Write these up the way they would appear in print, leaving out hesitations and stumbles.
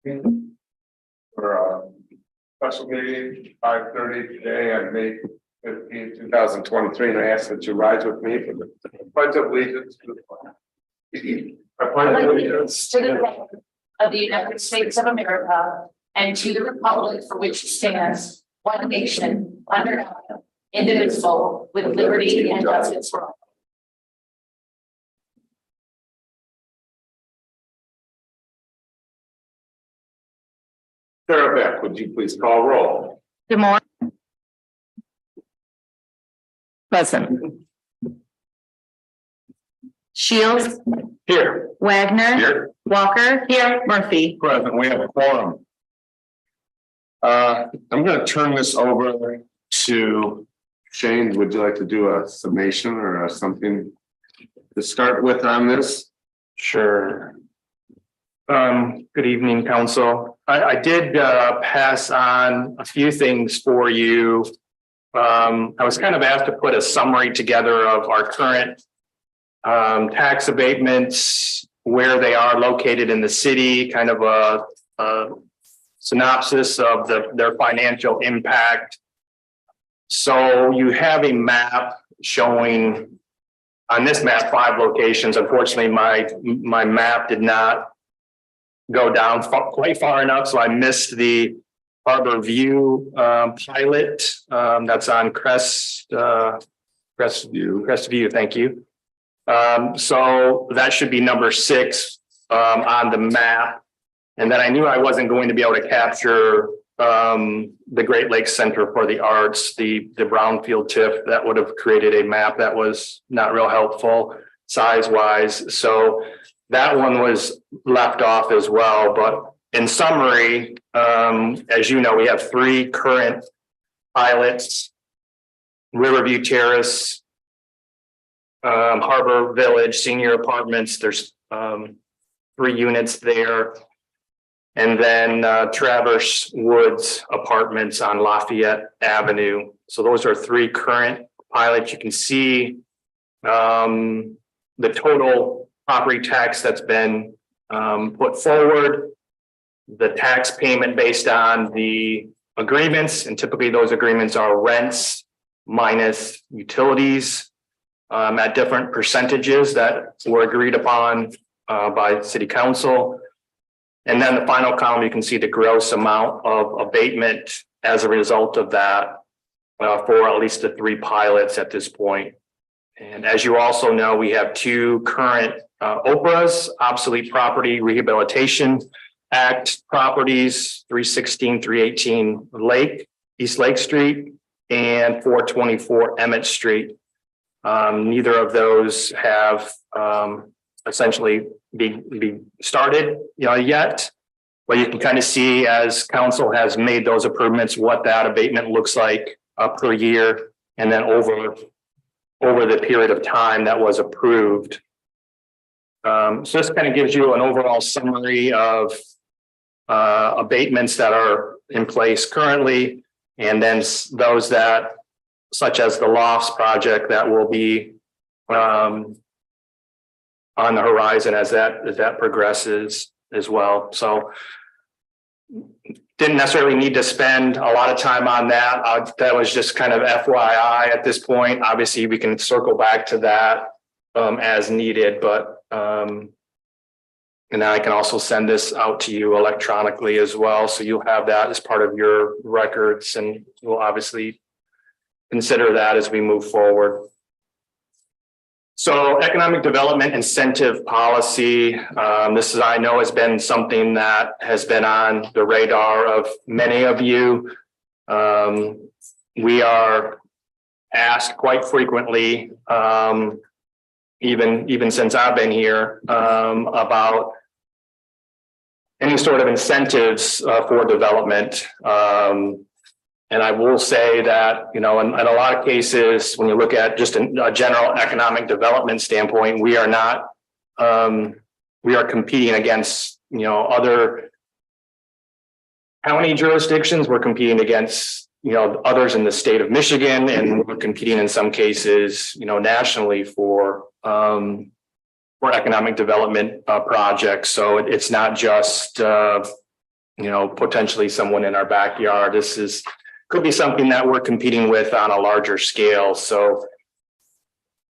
For special meeting 5:30 today on May 15, 2023, and I ask that you rise with me for the pledge of allegiance to the flag. I pledge allegiance To the flag of the United States of America and to the republic for which it stands, one nation, under God, indivisible, with liberty and justice for all. Sarah Beck, would you please call roll? Demore. Present. Shields. Here. Wagner. Here. Walker. Here. Murphy. Present, we have a quorum. I'm going to turn this over to Shane. Would you like to do a summation or something to start with on this? Sure. Good evening, council. I did pass on a few things for you. I was kind of asked to put a summary together of our current tax abatements, where they are located in the city, kind of a synopsis of their financial impact. So you have a map showing on this map 5 locations. Unfortunately, my map did not go down quite far enough, so I missed the Harbor View pilot that's on Crestview. Thank you. So that should be number 6 on the map. And then I knew I wasn't going to be able to capture the Great Lakes Center for the Arts, the brownfield TIF. That would have created a map that was not real helpful size wise. So that one was left off as well. But in summary, as you know, we have 3 current pilots: Riverview Terrace, Harbor Village Senior Apartments. There's 3 units there. And then Traverse Woods Apartments on Lafayette Avenue. So those are 3 current pilots. You can see the total property tax that's been put forward, the tax payment based on the agreements, and typically those agreements are rents minus utilities at different percentages that were agreed upon by City Council. And then the final column, you can see the gross amount of abatement as a result of that for at least the 3 pilots at this point. And as you also know, we have 2 current OPRAs, Obsolete Property Rehabilitation Act properties, 316, 318 East Lake Street, and 424 Emmett Street. Neither of those have essentially be started yet, but you can kind of see as council has made those improvements what that abatement looks like per year, and then over the period of time that was approved. So this kind of gives you an overall summary of abatements that are in place currently, and then those that, such as the Lofts project, that will be on the horizon as that progresses as well. So didn't necessarily need to spend a lot of time on that. That was just kind of FYI at this point. Obviously, we can circle back to that as needed, but and I can also send this out to you electronically as well. So you'll have that as part of your records, and we'll obviously consider that as we move forward. So economic development incentive policy, this is, I know, has been something that has been on the radar of many of you. We are asked quite frequently, even since I've been here, about any sort of incentives for development. And I will say that, in a lot of cases, when you look at just a general economic development standpoint, we are not, we are competing against, other county jurisdictions. We're competing against, others in the state of Michigan, and we're competing in some cases, nationally for economic development projects. So it's not just potentially someone in our backyard. Could be something that we're competing with on a larger scale. So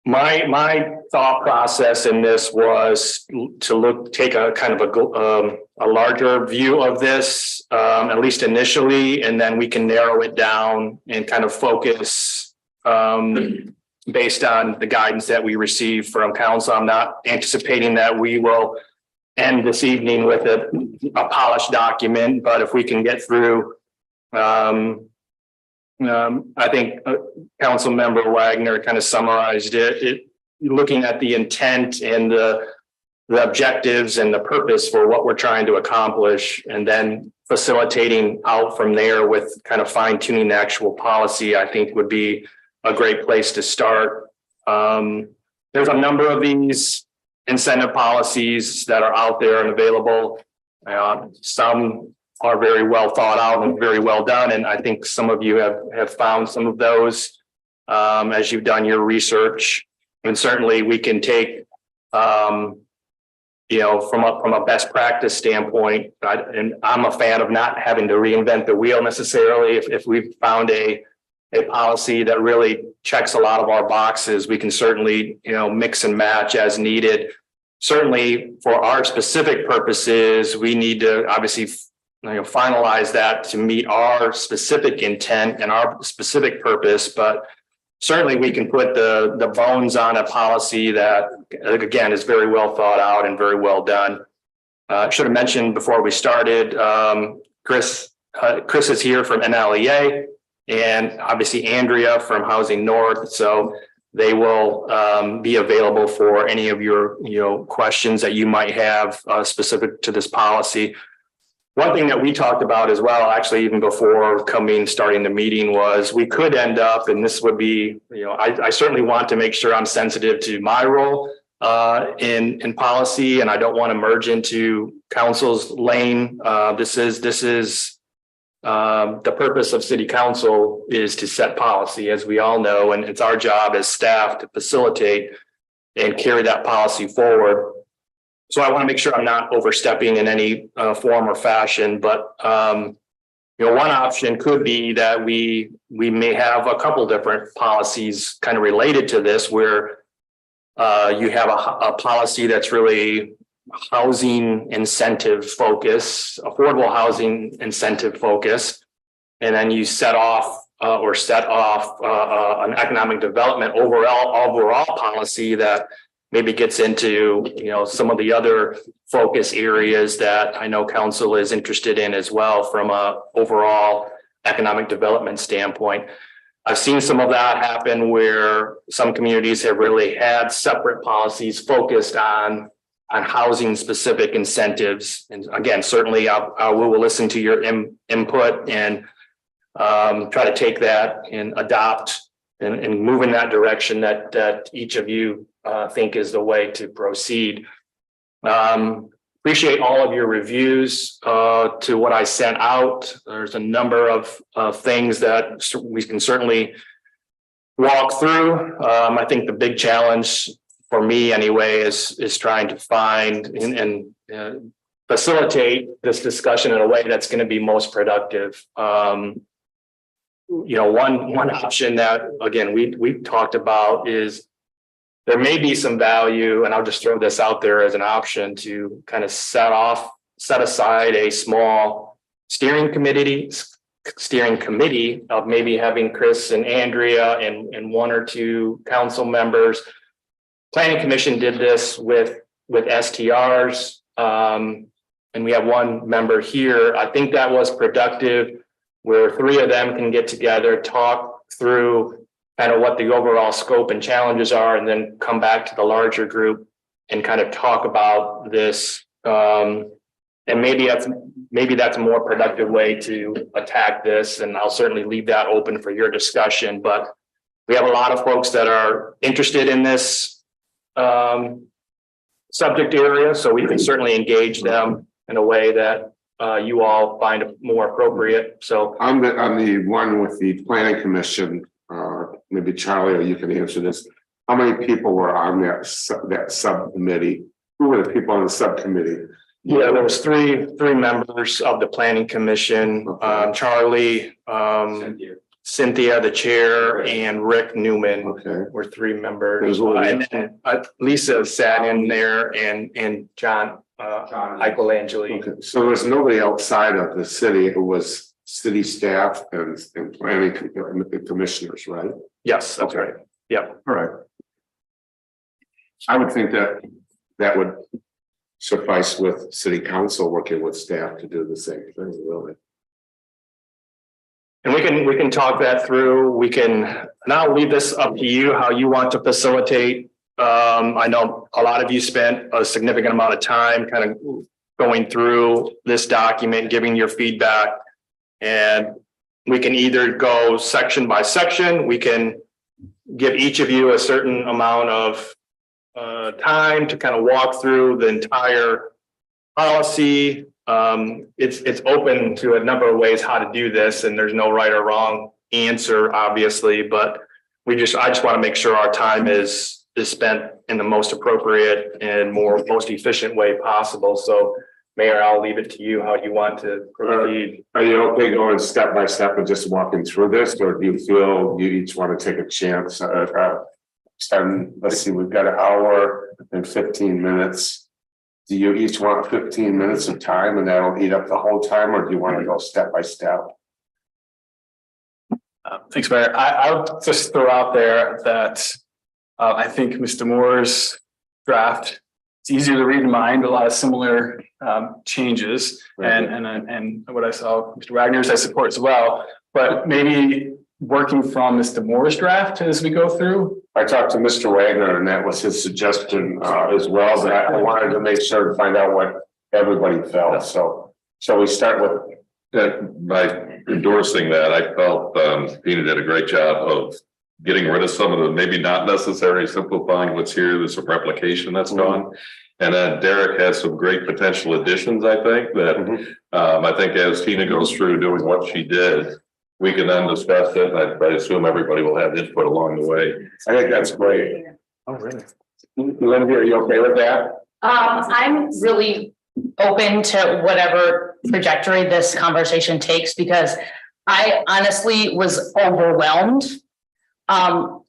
my thought process in this was to take a kind of a larger view of this, at least initially, and then we can narrow it down and kind of focus based on the guidance that we receive from council. I'm not anticipating that we will end this evening with a polished document, but if we can get through, I think Council Member Wagner kind of summarized it. Looking at the intent and the objectives and the purpose for what we're trying to accomplish, and then facilitating out from there with kind of fine tuning the actual policy, I think would be a great place to start. There's a number of these incentive policies that are out there and available. Some are very well thought out and very well done. And I think some of you have found some of those as you've done your research. And certainly we can take, from a best practice standpoint, and I'm a fan of not having to reinvent the wheel necessarily. If we've found a policy that really checks a lot of our boxes, we can certainly, mix and match as needed. Certainly for our specific purposes, we need to obviously finalize that to meet our specific intent and our specific purpose, but certainly we can put the bones on a policy that, again, is very well thought out and very well done. I should have mentioned before we started, Chris is here from NLEA, and obviously Andrea from Housing North. So they will be available for any of your questions that you might have specific to this policy. One thing that we talked about as well, actually, even before starting the meeting, was we could end up, and this would be, I certainly want to make sure I'm sensitive to my role in policy, and I don't want to merge into council's lane. This is the purpose of city council is to set policy, as we all know, and it's our job as staff to facilitate and carry that policy forward. So I want to make sure I'm not overstepping in any form or fashion, but one option could be that we may have a couple different policies kind of related to this, where you have a policy that's really housing incentive focus, affordable housing incentive focus, and then you set off an economic development overall policy that maybe gets into, some of the other focus areas that I know council is interested in as well from a overall economic development standpoint. I've seen some of that happen where some communities have really had separate policies focused on housing specific incentives. And again, certainly we will listen to your input and try to take that and adopt and move in that direction that each of you think is the way to proceed. Appreciate all of your reviews to what I sent out. There's a number of things that we can certainly walk through. I think the big challenge for me anyway is trying to find and facilitate this discussion in a way that's going to be most productive. One option that, again, we talked about is there may be some value, and I'll just throw this out there as an option to kind of set aside a small steering committee of maybe having Chris and Andrea and one or two council members. Planning Commission did this with STRs, and we have one member here. I think that was productive, where three of them can get together, talk through kind of what the overall scope and challenges are, and then come back to the larger group and kind of talk about this. And maybe that's a more productive way to attack this. And I'll certainly leave that open for your discussion. But we have a lot of folks that are interested in this subject area, so we can certainly engage them in a way that you all find more appropriate. So I'm the one with the Planning Commission. Maybe Charlie, or you can answer this. How many people were on that subcommittee? Who were the people on the subcommittee? Yeah, there was three members of the planning commission, Charlie, Cynthia, the chair, and Rick Newman Okay. were three members. There's one. And then Lisa sat in there and John, Michelangeli. Okay, so there's nobody outside of the city, it was city staff and planning commissioners, right? Yes, that's right. Yeah. All right. I would think that that would suffice with city council working with staff to do the same thing, really. And we can talk that through. We can, and I'll leave this up to you, how you want to facilitate. I know a lot of you spent a significant amount of time kind of going through this document, giving your feedback. And we can either go section by section, we can give each of you a certain amount of time to kind of walk through the entire policy. It's open to a number of ways how to do this, and there's no right or wrong answer, obviously, but I just want to make sure our time is spent in the most appropriate and most efficient way possible. So Mayor, I'll leave it to you how you want to proceed. Are you okay going step by step and just walking through this, or do you feel you each want to take a chance? Let's see, we've got an hour and 15 minutes. Do you each want 15 minutes of time and that'll eat up the whole time, or do you want to go step by step? Thanks, Mayor. I would just throw out there that I think Mr. Moore's draft, it's easier to read in mind, a lot of similar changes. And what I saw, Mr. Wagner's I support as well, but maybe working from Mr. Moore's draft as we go through. I talked to Mr. Wagner and that was his suggestion as well, but I wanted to make sure to find out what everybody felt. So shall we start with by endorsing that? I felt Tina did a great job of getting rid of some of the maybe not necessary, simplifying what's here. There's some replication that's gone. And then Derek has some great potential additions, I think, that I think as Tina goes through doing what she did, we can then discuss it. I assume everybody will have input along the way. I think that's great. Oh, really? Lindsay, are you okay with that? I'm really open to whatever trajectory this conversation takes, because I honestly was overwhelmed.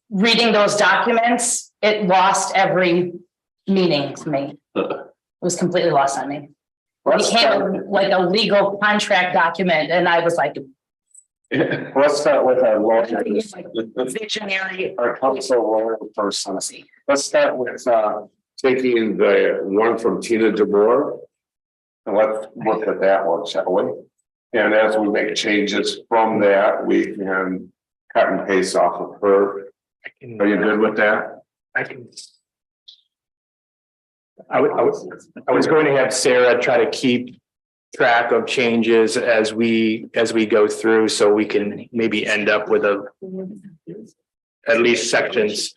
Reading those documents, it lost every meaning to me. It was completely lost on me. It became like a legal contract document, and I was like, Let's start with our lawyer, visionary. our council lawyer person. Let's start with taking the one from Tina DeBoer. And let's look at that one, shall we? And as we make changes from that, we can cut and paste off of her. Are you good with that? I was going to have Sarah try to keep track of changes as we go through, so we can maybe end up with at least sections.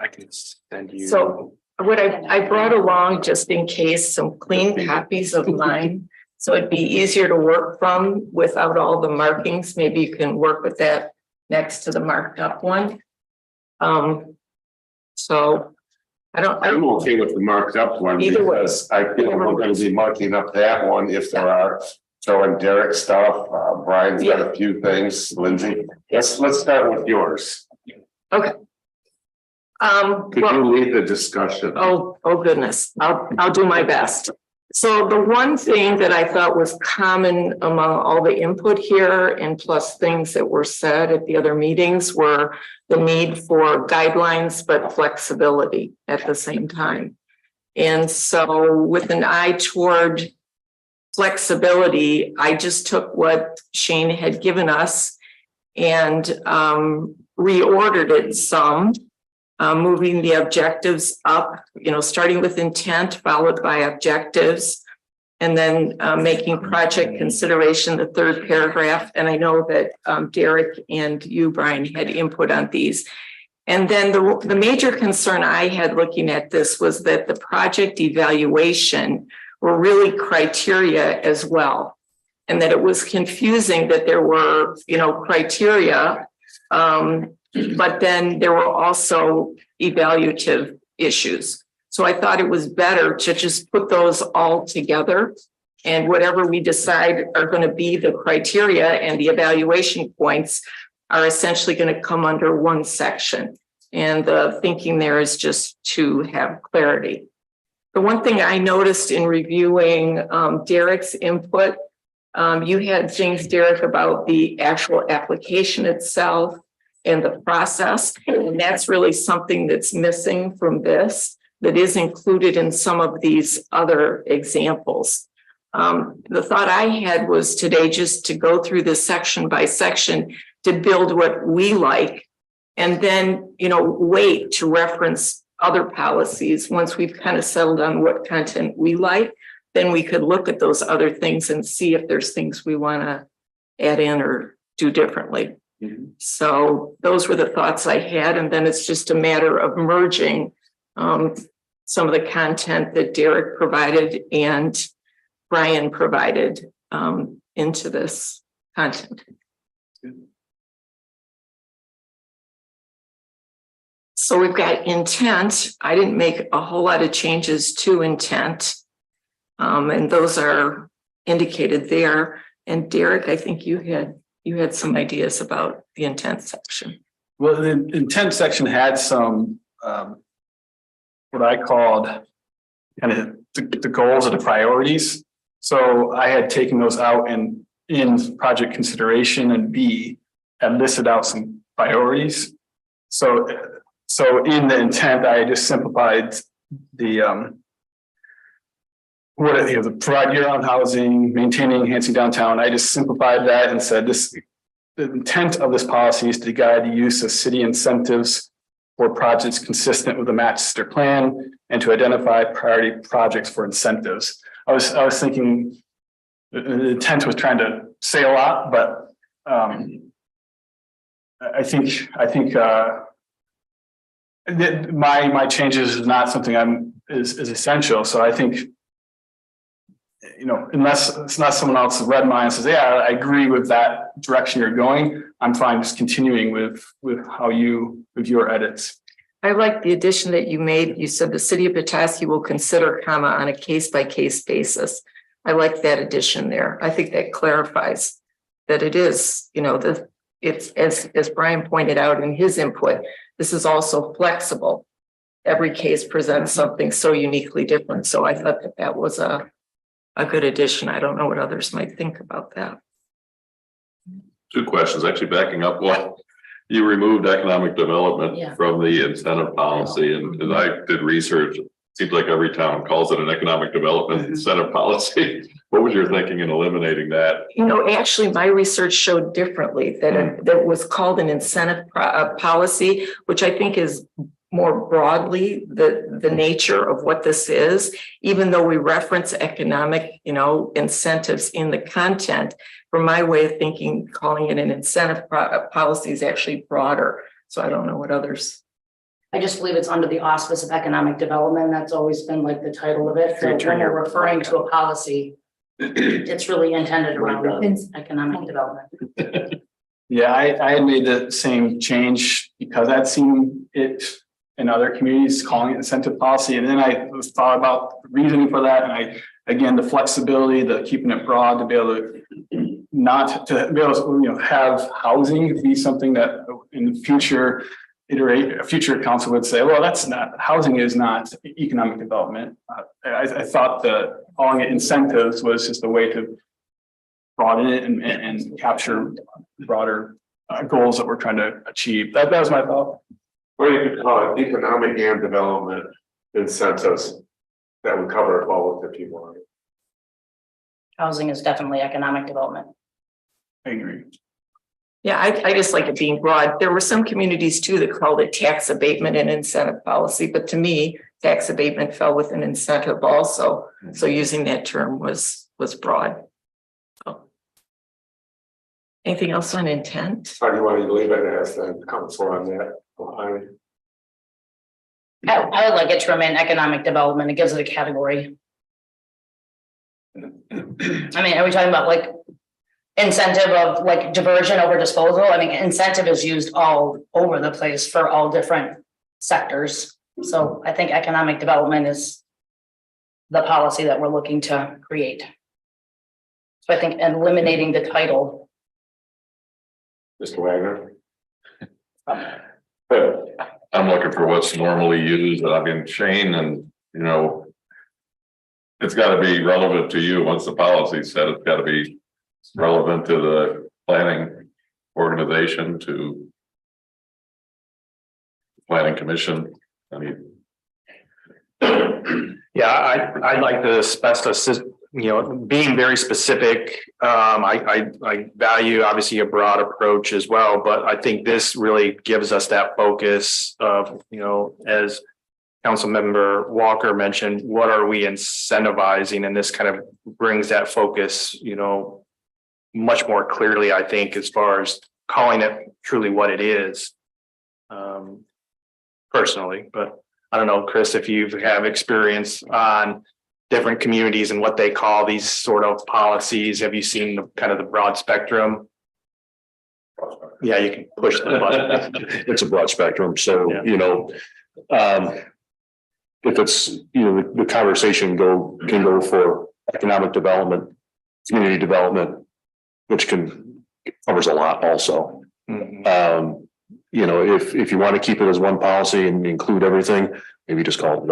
I can send you. So what I brought along, just in case, some clean copies of mine, so it'd be easier to work from without all the markings. Maybe you can work with that next to the marked up one. So I'm okay with the marked up one Either way. because I feel we're going to be marking up that one if there are throwing Derek stuff. Brian's got a few things. Lindsay, let's start with yours. Okay. Could you lead the discussion? Oh goodness, I'll do my best. So the one thing that I thought was common among all the input here, and plus things that were said at the other meetings, were the need for guidelines, but flexibility at the same time. And so with an eye toward flexibility, I just took what Shane had given us and reordered it some. Moving the objectives up, starting with intent, followed by objectives, and then making project consideration the third paragraph. And I know that Derek and you, Brian, had input on these. And then the major concern I had looking at this was that the project evaluation were really criteria as well. And that it was confusing that there were, criteria, but then there were also evaluative issues. So I thought it was better to just put those all together. And whatever we decide are going to be the criteria and the evaluation points are essentially going to come under one section. And the thinking there is just to have clarity. The one thing I noticed in reviewing Derek's input, you had things, Derek, about the actual application itself and the process. And that's really something that's missing from this, that is included in some of these other examples. The thought I had was today just to go through this section by section to build what we like, and then, wait to reference other policies. Once we've kind of settled on what content we like, then we could look at those other things and see if there's things we want to add in or do differently. So those were the thoughts I had. And then it's just a matter of merging some of the content that Derek provided and Brian provided into this content. So we've got intent. I didn't make a whole lot of changes to intent. And those are indicated there. And Derek, I think you had some ideas about the intent section. Well, the intent section had some, what I called kind of the goals or the priorities. So I had taken those out and in project consideration and B and listed out some priorities. So in the intent, I just simplified the the provide year-round housing, maintaining, enhancing downtown. I just simplified that and said the intent of this policy is to guide the use of city incentives for projects consistent with the master plan and to identify priority projects for incentives. I was thinking the intent was trying to say a lot, but I think that my changes is not something is essential. So I think, unless it's not someone else read mine and says, yeah, I agree with that direction you're going, I'm fine just continuing with your edits. I like the addition that you made. You said the city of Petoskey will consider, on a case-by-case basis. I like that addition there. I think that clarifies that it is, it's as Brian pointed out in his input, this is also flexible. Every case presents something so uniquely different. So I thought that was a good addition. I don't know what others might think about that. Two questions, actually backing up one. You removed economic development from the incentive policy, and as I did research, it seems like every town calls it an economic development incentive policy. What was your thinking in eliminating that? Actually, my research showed differently that was called an incentive policy, which I think is more broadly the nature of what this is, even though we reference economic, incentives in the content. From my way of thinking, calling it an incentive policy is actually broader. So I don't know what others. I just believe it's under the auspice of economic development. That's always been like the title of it. So when you're referring to a policy, it's really intended around economic development. Yeah, I had made the same change because I'd seen it in other communities calling it incentive policy. And then I thought about the reasoning for that. And the flexibility, the keeping it broad to be able to not to be able to, have housing be something that in the future a future council would say, well, that's not, housing is not economic development. I thought that calling it incentives was just a way to broaden it and capture broader goals that we're trying to achieve. That was my thought. Or you could call it economic and development incentives. That would cover both if you want. Housing is definitely economic development. I agree. Yeah, I just like it being broad. There were some communities too that called it tax abatement and incentive policy, but to me, tax abatement fell with an incentive also. So using that term was broad. So. Anything else on intent? How do you want to leave it as the council on that? I would like it to remain economic development. It gives it a category. I mean, are we talking about like incentive of like diversion over disposal? I mean, incentive is used all over the place for all different sectors. So I think economic development is the policy that we're looking to create. So I think eliminating the title. Mr. Wagner? I'm looking for what's normally used, I mean, Shane, and, you know. It's gotta be relevant to you, once the policy said, it's gotta be relevant to the planning organization, to. Planning commission, I mean. Yeah, I'd like to specify, you know, being very specific. I value obviously a broad approach as well, but I think this really gives us that focus of, you know, as Councilmember Walker mentioned, what are we incentivizing? And this kind of brings that focus, you know, much more clearly, I think, as far as calling it truly what it is. Personally, but I don't know, Chris, if you have experience on different communities and what they call these sort of policies, have you seen the kind of the broad spectrum? Yeah, you can push the button. It's a broad spectrum, so, Yeah. you know, if it's, you know, the conversation can go for economic development, community development, which covers a lot also. Mhm. You know, if you want to keep it as one policy and include everything, maybe just call it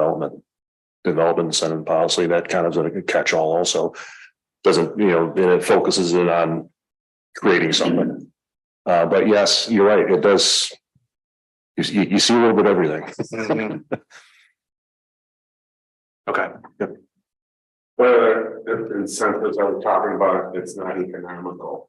development incentive policy. That kind of is a catch-all also. Doesn't, you know, and it focuses in on creating something. But yes, you're right, it does. You see a little bit of everything. Mhm. Okay. What other incentives are we talking about? It's not economical.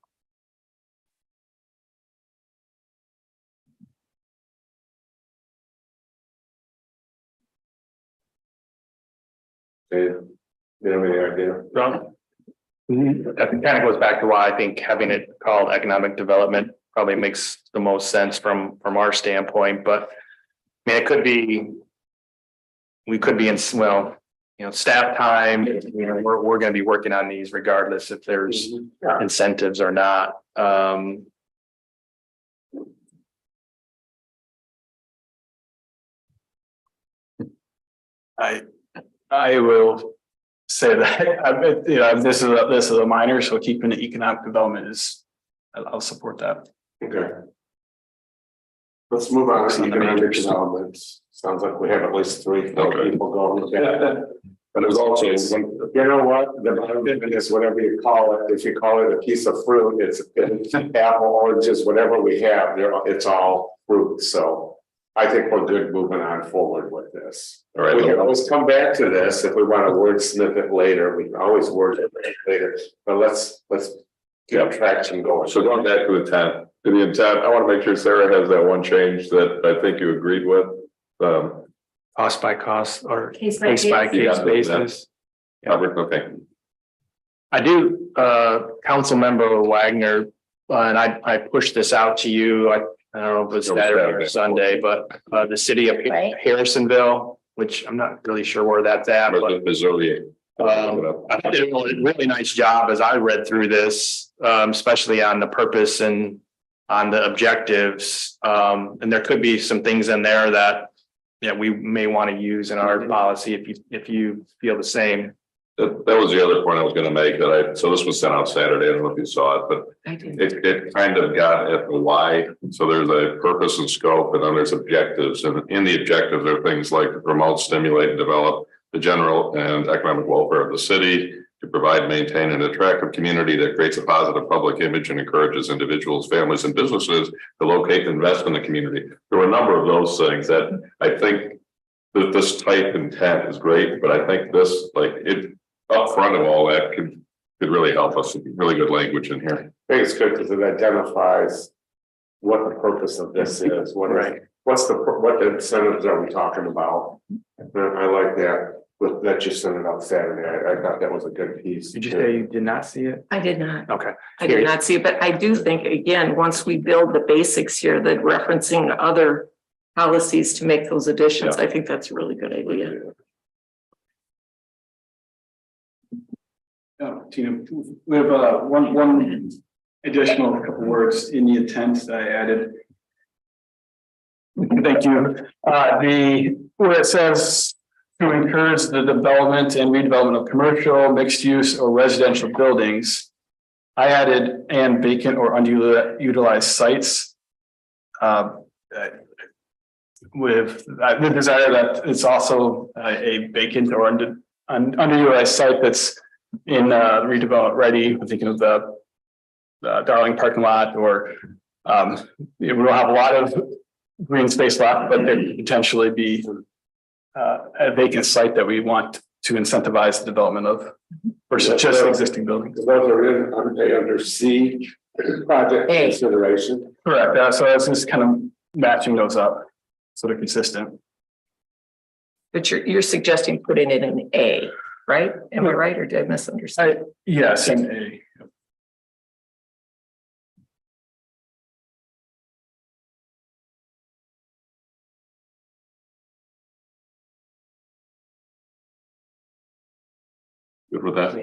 You have any idea? Ron? That kind of goes back to why I think having it called economic development probably makes the most sense from our standpoint, but I mean, it could be. We could be in, well, you know, staff time, you know, we're gonna be working on these regardless if there's Yeah. incentives or not. I will say that, I bet, you know, this is a minor, so keeping the economic development is, I'll support that. Okay. Let's move on to On the economic majors. development. Sounds like we have at least 3 Okay. people going. But there's also, you know what, the benefit is whatever you call it, if you call it a piece of fruit, it's apple, oranges, whatever we have, it's all fruit, so. I think we're good moving on forward with this. All right. We can always come back to this if we want to wordsmith it later, we can always word it later, but let's get traction going. So going back to the intent, I want to make sure Sarah has that one change that I think you agreed with. Cost by cost or Case case by You case got that. basis. Robert, okay. I do, council member Wagner, and I pushed this out to you. I don't know if it was It was Saturday or Saturday. Sunday, but the city of Right. Harrisonville, which I'm not really sure where that's at, but Missouri. I did a really nice job as I read through this, especially on the purpose and on the objectives. And there could be some things in there that we may want to use in our policy if you feel the same. That was the other point I was gonna make so this was sent out Saturday, I don't know if you saw it, but I did. it kind of got at the why. So there's a purpose and scope, and then there's objectives, and in the objectives are things like to promote, stimulate, and develop the general and economic welfare of the city, to provide, maintain an attractive community that creates a positive public image and encourages individuals, families, and businesses to locate and invest in the community. There were a number of those things that I think that this type intent is great, but I think this, like, it up front of all that could really help us. Really good language in here. I think it's good because it identifies what the purpose of this is, what incentives are we talking about? I like that you sent it out Saturday. I thought that was a good piece. Did you say you did not see it? I did not. Okay. I did not see it, but I do think, again, once we build the basics here, that referencing other policies to make those additions, I think that's a really good idea. Tina, we have one additional couple words in the intent that I added. Thank you. where it says to encourage the development and redevelopment of commercial, mixed use or residential buildings. I added and vacant or underutilized sites. With the desire that it's also a vacant or underutilized site that's in redevelopment ready. I'm thinking of the Darling parking lot, or we don't have a lot of green space left, but there could potentially be a vacant site that we want to incentivize the development of versus just existing buildings. Those are under C project A. consideration. Correct. So that's just kind of matching those up so they're consistent. But you're suggesting putting it in A, right? Am I right, or did I misunderstand? Yes, and A. Good with that?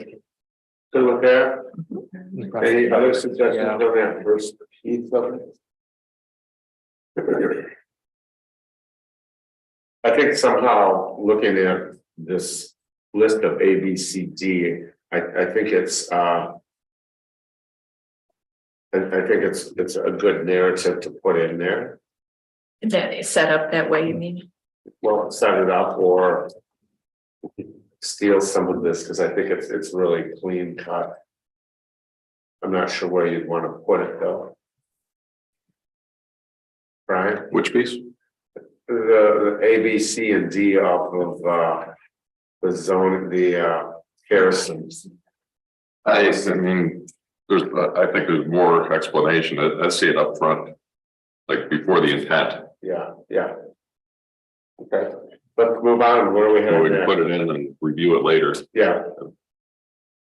Good with that. Any other suggestions on that first piece of it? I think somehow looking at this list of A, B, C, D, I think it's I think it's a good narrative to put in there. That is set up that way, you mean? Well, set it up or steal some of this, because I think it's really clean cut. I'm not sure where you'd want to put it though. Brian? Which piece? The A, B, C, and D off of the zone, the Harrison's. I mean, I think there's more explanation. I see it up front. Like before the intent, Yeah. Okay, let's move on. Where are we or headed we can there? put it in and review it later. Yeah.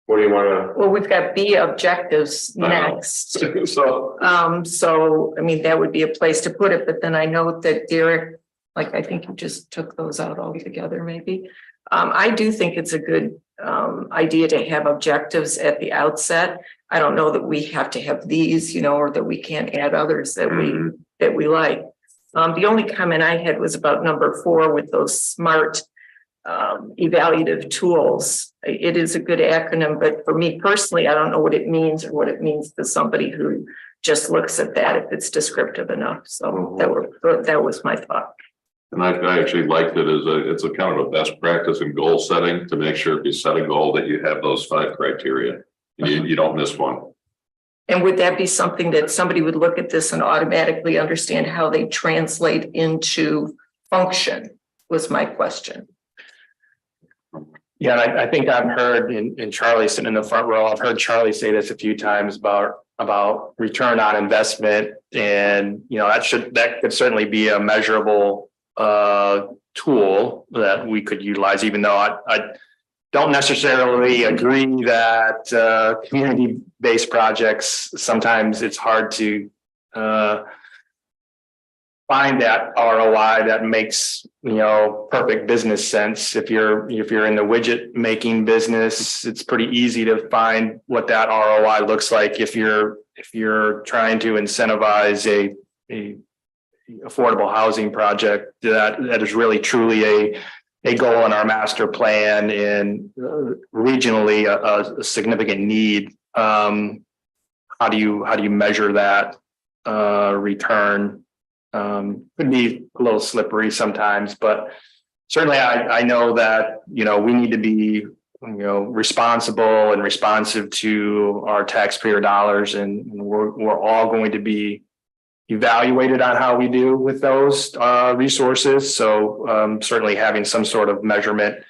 What do you want Well, we've got B objectives I know. next. So, So, I mean, that would be a place to put it, but then I note that Derek, like, I think you just took those out altogether, maybe. I do think it's a good idea to have objectives at the outset. I don't know that we have to have these, or that we can't add others that we like. The only comment I had was about number 4 with those SMART evaluative tools. It is a good acronym, but for me personally, I don't know what it means or what it means to somebody who just looks at that if it's descriptive enough. So that was my thought. and I actually liked it as it's a kind of a best practice in goal setting to make sure if you set a goal that you have those 5 criteria. You don't miss one. And would that be something that somebody would look at this and automatically understand how they translate into function, was my question. Yeah, and I think I've heard in Charlie sitting in the front row, I've heard Charlie say this a few times about return on investment. And, that could certainly be a measurable tool that we could utilize, even though I don't necessarily agree that community-based projects, sometimes it's hard to find that ROI that makes, perfect business sense. If you're in the widget making business, it's pretty easy to find what that ROI looks like. If you're trying to incentivize a affordable housing project, that is really truly a goal in our master plan and regionally a significant need. How do you measure that return? Could be a little slippery sometimes, but certainly I know that, we need to be, responsible and responsive to our taxpayer dollars, and we're all going to be evaluated on how we do with those resources. So certainly having some sort of measurement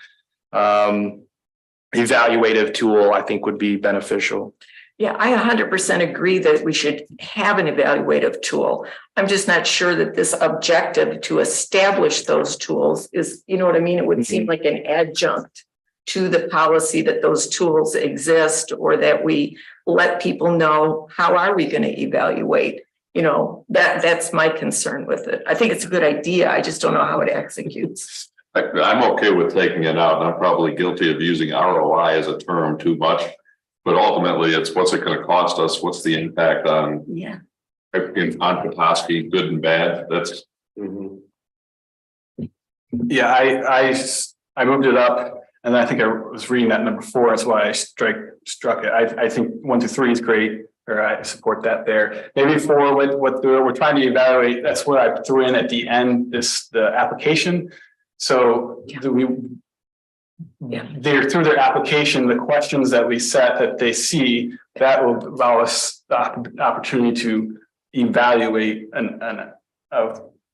evaluative tool, I think, would be beneficial. Yeah, I 100% agree that we should have an evaluative tool. I'm just not sure that this objective to establish those tools is, what I mean? It would seem like an adjunct to the policy that those tools exist, or that we let people know how are we going to evaluate. That's my concern with it. I think it's a good idea. I just don't know how it executes. I'm okay with taking it out, and I'm probably guilty of using ROI as a term too much. But ultimately, it's what's it going to cost us? What's the impact on Petoskey, good and bad? That's Yeah, I moved it up, and I think I was reading that number 4, that's why I struck it. I think 1 to 3 is great, or I support that there. Maybe 4, what we're trying to evaluate, that's what I threw in at the end, the application. So do we? Yeah. They're through their application, the questions that we set that they see, that will allow us the opportunity to evaluate a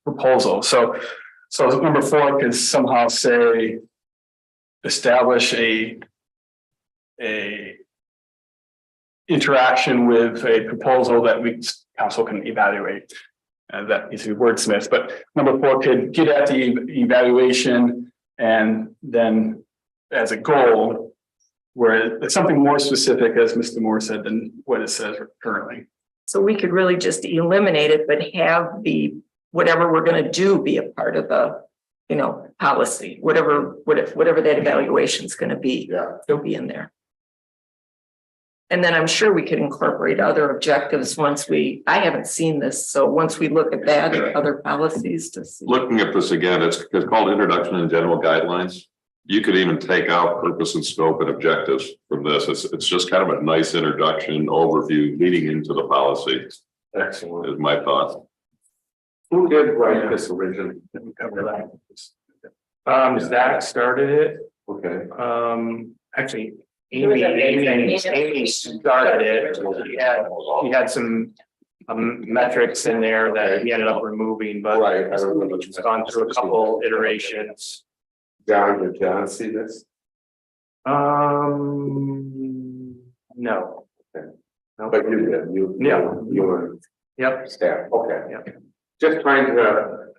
proposal. So number 4 could somehow say, establish a interaction with a proposal that council can evaluate. That needs to be wordsmith, but number 4 could get at the evaluation and then as a goal, where it's something more specific, as Mr. Moore said, than what it says currently. So we could really just eliminate it, but have whatever we're gonna do be a part of the, policy, whatever that evaluation is gonna be. Yeah. It'll be in there. And then I'm sure we could incorporate other objectives I haven't seen this, so once we look at that or other policies to see. Looking at this again, it's called Introduction and General Guidelines. You could even take out purpose and scope and objectives from this. It's just kind of a nice introduction overview leading into the policy. Excellent. Is my thought. Who did write this originally? Cover that. Zach started it. Okay. Actually, It was amazing. Amy started it. He had some metrics in there that he ended up removing, but Right. I remember. it's gone through a couple iterations. John, did John see this? No. But you did, Yeah. you were Yep. staff, okay. Yep. Just trying to,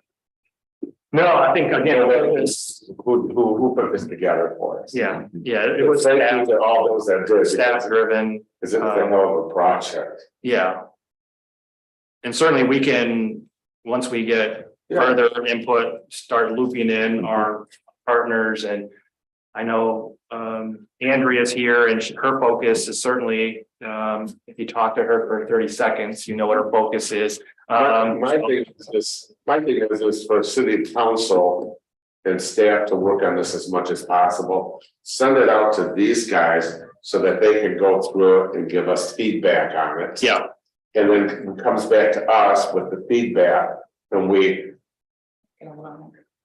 No, I think again, it was, who put this together for us? yeah, it was Thank staff, you to all those that did. staff driven, Because it's a hell of a project. yeah. And certainly we can, once we get Yeah. further input, start looping in our partners, and I know Andrea's here and her focus is certainly, if you talk to her for 30 seconds, you know what her focus is. My thing is for city council and staff to work on this as much as possible. Send it out to these guys so that they can go through it and give us feedback on it. Yeah, And then it comes back to us with the feedback and we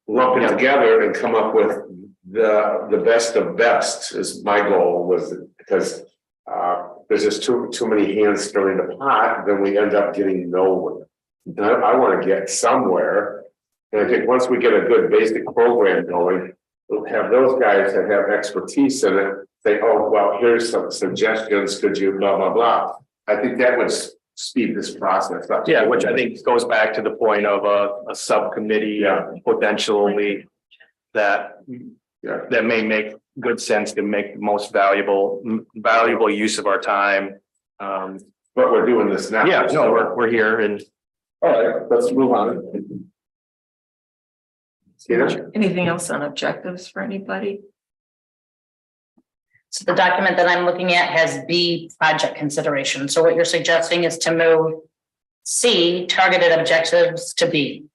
lump it together and come up with the best of best is my goal, was because there's just too many hands stirring the pot, then we end up getting nowhere. And I want to get somewhere. And I think once we get a good basic program going, we'll have those guys that have expertise in it say, oh, well, here's some suggestions, could you blah, blah, blah. I think that would speed this process up. yeah, which I think goes back to the point of a subcommittee, potentially that may make good sense to make the most valuable use of our time. But we're doing this now. Yeah, no, we're here and All right, let's move on. Tina? Anything else on objectives for anybody? So the document that I'm looking at has B, project consideration. So what you're suggesting is to move C, targeted objectives, to B.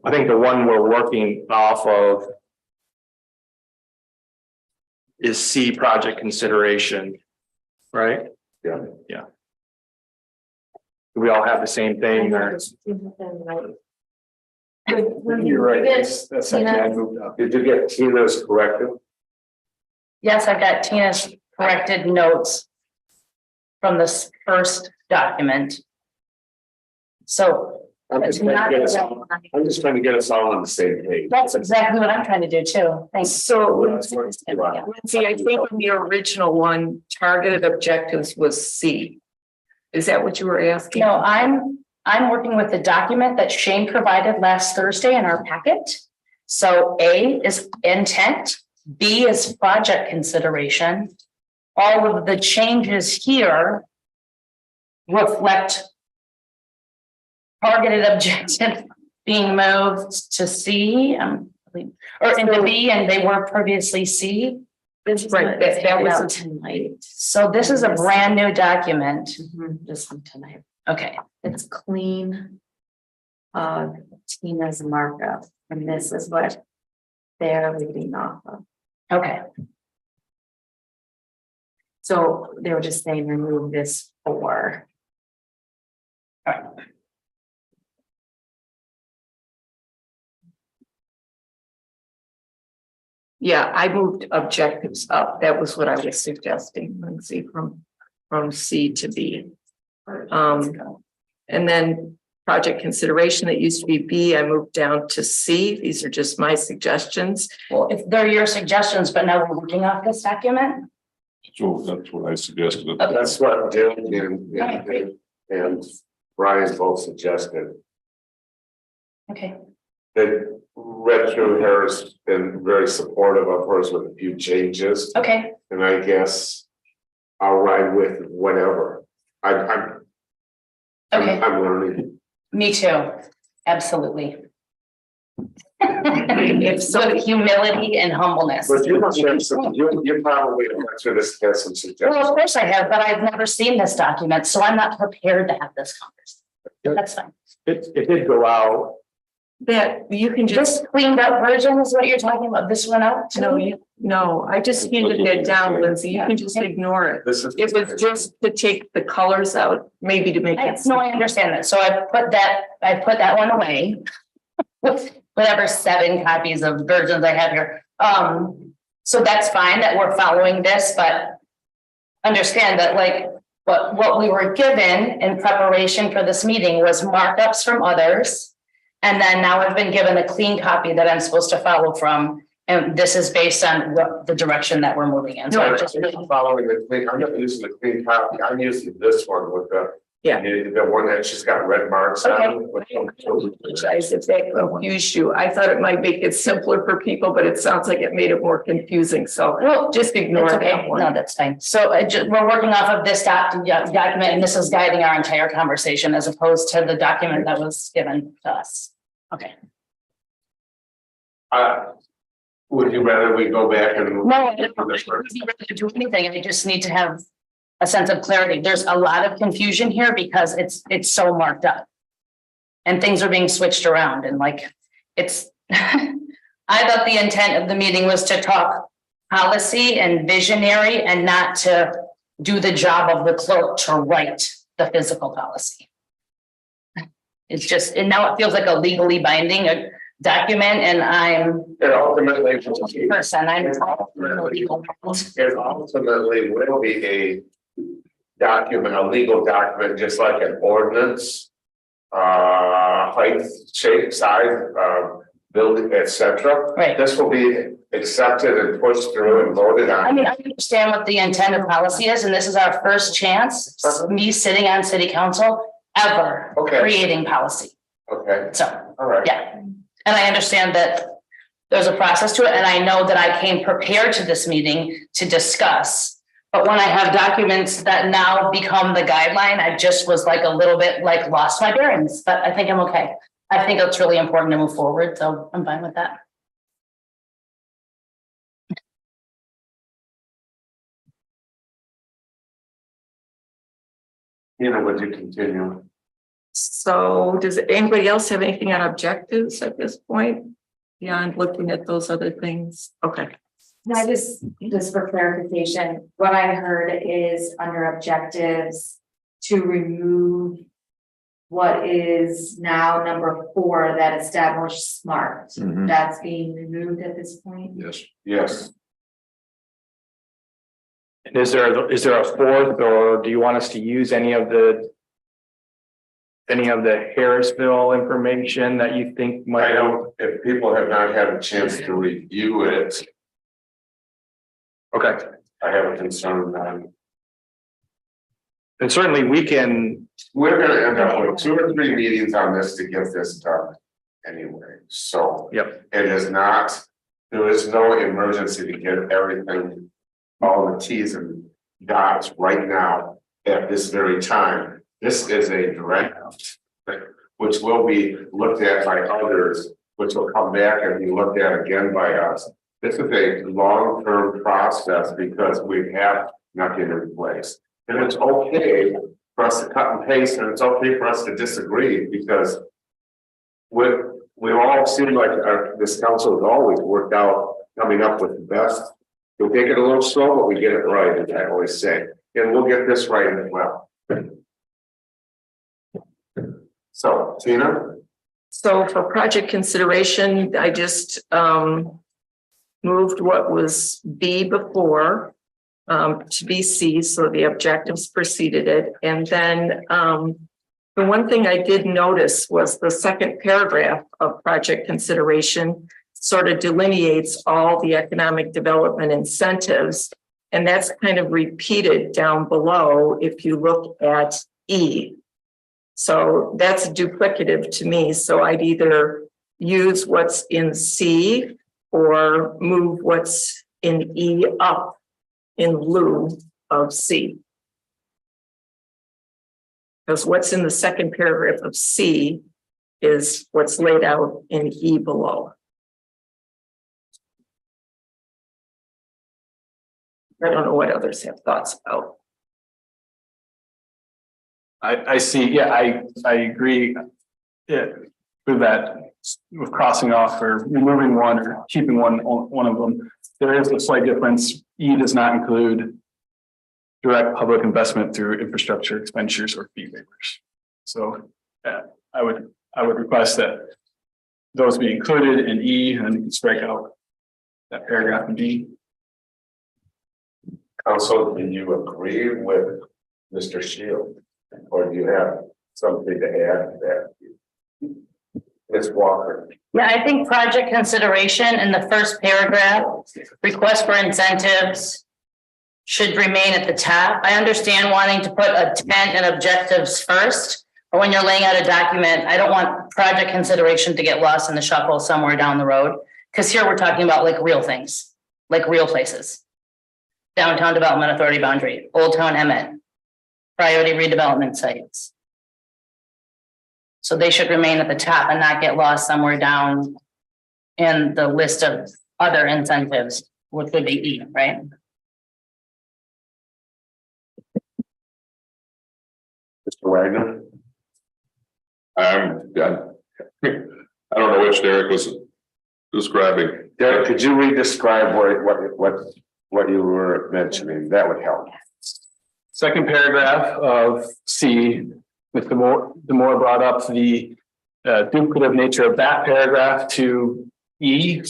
I think the one we're working off of is C, project consideration, right? Yeah. Yeah. Do we all have the same thing or? You're right, that's actually, I moved up. Did you get Tina's corrected? Yes, I've got Tina's corrected notes from this first document. So I'm just trying to get us all on the same page. that's exactly what I'm trying to do too. Thanks. So, Yeah. Lindsay, I think in the original one, targeted objectives was C. Is that what you were asking? No, I'm working with the document that Shane provided last Thursday in our packet. So A is intent, B is project consideration. All of the changes here reflect targeted objective being moved to C, or into B, and they were previously C. Right, that was tonight. So this is a brand new document. This one tonight. Okay. It's clean. of Tina's markup, and this is what they're leading off of. Okay, So they were just saying remove this 4. Yeah, I moved objectives up. That was what I was suggesting, Lindsay, from C to B. And then project consideration that used to be B, I moved down to C. These are just my suggestions. well, if they're your suggestions, but now we're working off this document. So that's what I suggested. Okay. That's what Jim Okay, great. and Brian both suggested. Okay, That read through hers, been very supportive of hers with a few changes, okay, and I guess I'll ride with whatever. I'm okay, learning. me too, absolutely. If so, With humility and humbleness. But you must have some, you probably went through this, have some Well, suggestions. of course I have, but I've never seen this document, so I'm not prepared to have this conversation. That's fine. It did go out. that you can just, This cleaned up version is what you're talking about, this went out to no, me? no, I just handed that down, Lindsay. You can just ignore it. This is. It was just to take the colors out, maybe to make it. No, I understand that, so I put that one away. With whatever 7 copies of versions I have here, so that's fine that we're following this, but. Understand that like, what we were given in preparation for this meeting was markups from others. And then now I've been given a clean copy that I'm supposed to follow from, and this is based on what the direction that we're moving in, so I just. I'm following the clean, I'm not using the clean copy, I'm using this one with the. Yeah. The one that she's got red marks on. Apologize if that confused you. I thought it might make it simpler for people, but it sounds like it made it more confusing, so Well, just ignore it's okay, that one. no, that's fine, so we're working off of this document, and this is guiding our entire conversation as opposed to the document that was given to us. Okay. Would you rather we go back and? No, I don't really do anything. I just need to have a sense of clarity. There's a lot of confusion here because it's so marked up. And things are being switched around and like, it's, I thought the intent of the meeting was to talk policy and visionary and not to do the job of the clerk to write the physical policy. It's just, and now it feels like a legally binding document and I'm It ultimately. person, I'm. It ultimately will be a document, a legal document, just like an ordinance. Height, shape, size, building, etc. Right. This will be accepted and pushed through and voted I on. mean, I understand what the intent of policy is, and this is our first chance, me sitting on city council ever Okay. creating policy. Okay, So, all right. yeah. And I understand that there's a process to it, and I know that I came prepared to this meeting to discuss. But when I have documents that now become the guideline, I just was like a little bit like lost my bearings, but I think I'm okay. I think it's really important to move forward, so I'm fine with that. Would you continue? So does anybody else have anything on objectives at this point? Beyond looking at those other things? Okay. Can I just for clarification, what I heard is under objectives to remove what is now number 4, that established SMART. Mhm. That's being removed at this point. Yes. Yes. And is there a fourth, or do you want us to use any of the Harrisville information that you think I might? don't, if people have not had a chance to review it, Okay, I have a concern on. and certainly we can, We're gonna end up with 2 or 3 meetings on this to get this done anyway, so. yep, It is not, there is no emergency to get everything, all the Ts and dots right now at this very time. This is a draft, which will be looked at by others, which will come back and be looked at again by us. This is a long-term process because we have nothing in place. And it's okay for us to cut and paste, and it's okay for us to disagree because we all seem like this council has always worked out coming up with the best. We'll take it a little slow, but we get it right, as I always say, and we'll get this right as well. So, Tina? So for project consideration, I just moved what was B before to be C, so the objectives preceded it. And then the one thing I did notice was the second paragraph of project consideration sort of delineates all the economic development incentives. And that's kind of repeated down below if you look at E. So that's duplicative to me. So I'd either use what's in C or move what's in E up in lieu of C. Because what's in the second paragraph of C is what's laid out in E below. I don't know what others have thoughts about. I see, yeah, I agree. Yeah, with that, with crossing off or removing one or keeping one of them. There is a slight difference. E does not include direct public investment through infrastructure expenditures or fee waivers. So I would request that those be included in E, and you can strike out that paragraph in D. Council, do you agree with Mr. Shield? Or do you have something to add to that? Ms. Walker? Yeah, I think project consideration in the first paragraph, request for incentives should remain at the top. I understand wanting to put intent and objectives first, but when you're laying out a document, I don't want project consideration to get lost in the shuffle somewhere down the road. Because here we're talking about like real things, like real places. Downtown Development Authority boundary, Old Town Emmett, priority redevelopment sites. So they should remain at the top and not get lost somewhere down in the list of other incentives, which would be E, right? Mr. Wagner? I don't know which Derek was describing. Derek, could you re-describe what you were mentioning? That would help. Second paragraph of C, with the more brought up the duplicative nature of that paragraph to E.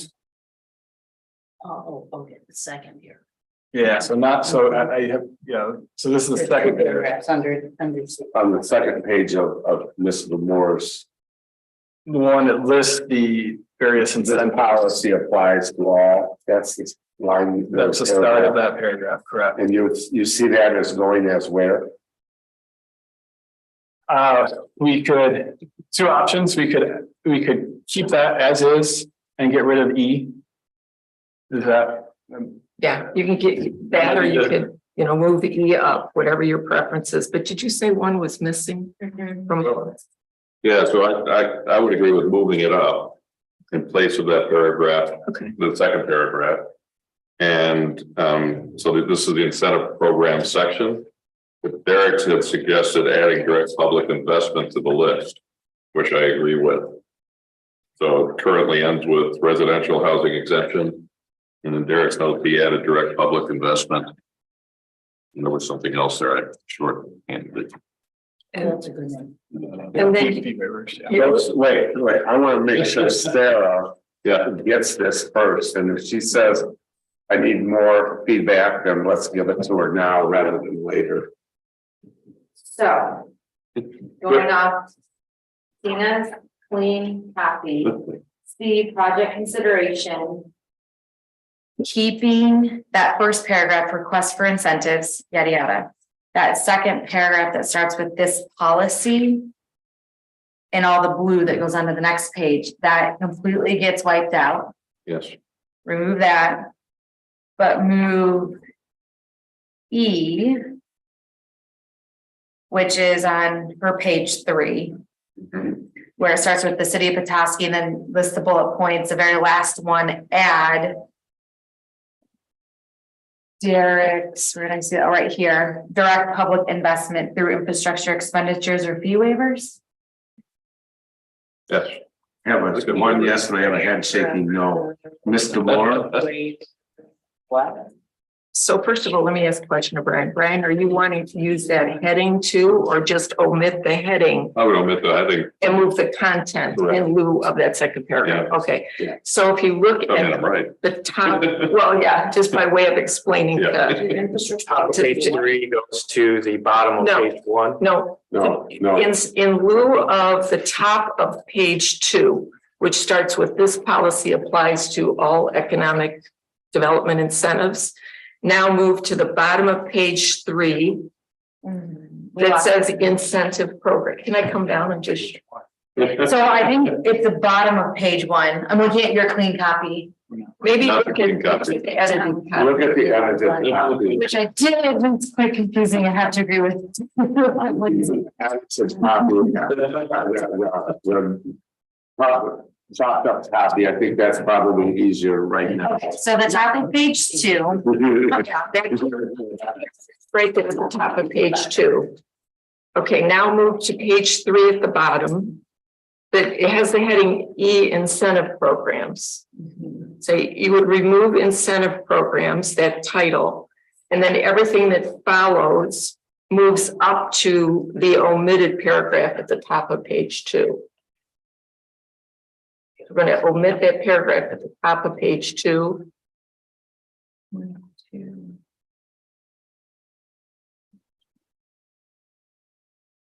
Oh, okay, the second here. Yeah, so not, so I have, so this is the second paragraph. Paragraphs under. On the second page of Ms. Lamore's, The one that lists the various the incentive policy applies to all, that's the line. That's the start of that paragraph, correct? And you see that as going as where? We could, two options, we could keep that as is and get rid of E. Is that? Yeah, you can get that, or you could, move E up, whatever your preference is. But did you say one was missing from? Yeah, so I would agree with moving it up in place of that paragraph, Okay. the second paragraph. And so this is the incentive program section. But Derek had suggested adding direct public investment to the list, which I agree with. So it currently ends with residential housing exemption. And then Derek's note, he added direct public investment. And there was something else there, I short-handed it. That's a good one. And then Fee waivers, yeah. Wait, I want to make sure Sarah gets this first, and if she says, I need more feedback, then let's give it to her now rather than later. So, going off Tina's clean copy, C, project consideration. Keeping that first paragraph, request for incentives, yada, yada. That second paragraph that starts with this policy and all the blue that goes onto the next page, that completely gets wiped out. Yes. Remove that, but move E, which is on her page 3, where it starts with the city of Petoskey and then lists the bullet points. The very last one, add Derek's, where did I see it? Oh, right here, direct public investment through infrastructure expenditures or fee waivers. Yes. have a one yes and I have a head shaking no. Mr. Moore? So first of all, let me ask a question of Brian. Brian, are you wanting to use that heading too, or just omit the heading I would omit that, I think, and move the content in lieu of that second paragraph? Yeah. Okay, Yeah. so if you look I mean, at I'm right. the top, well, yeah, just by way of explaining Yeah. Page 3 goes to the bottom of No. page 1. No, No, no. in lieu of the top of page 2, which starts with this policy applies to all economic development incentives. Now move to the bottom of page 3 that says incentive program. Can I come down and just? So I think it's the bottom of page 1. I'm looking at your clean copy, Maybe Not look the at clean copy. the edited Look copy. at the edited copy. which I did. It's quite confusing. I have to agree with. Edited copy. Chopped up copy, I think that's probably easier right now. Okay, so the top of page 2. Right there at the top of page 2. Okay, now move to page 3 at the bottom. That it has the heading E incentive programs. So you would remove incentive programs, that title, and then everything that follows moves up to the omitted paragraph at the top of page 2. We're going to omit that paragraph at the top of page 2. 1, 2.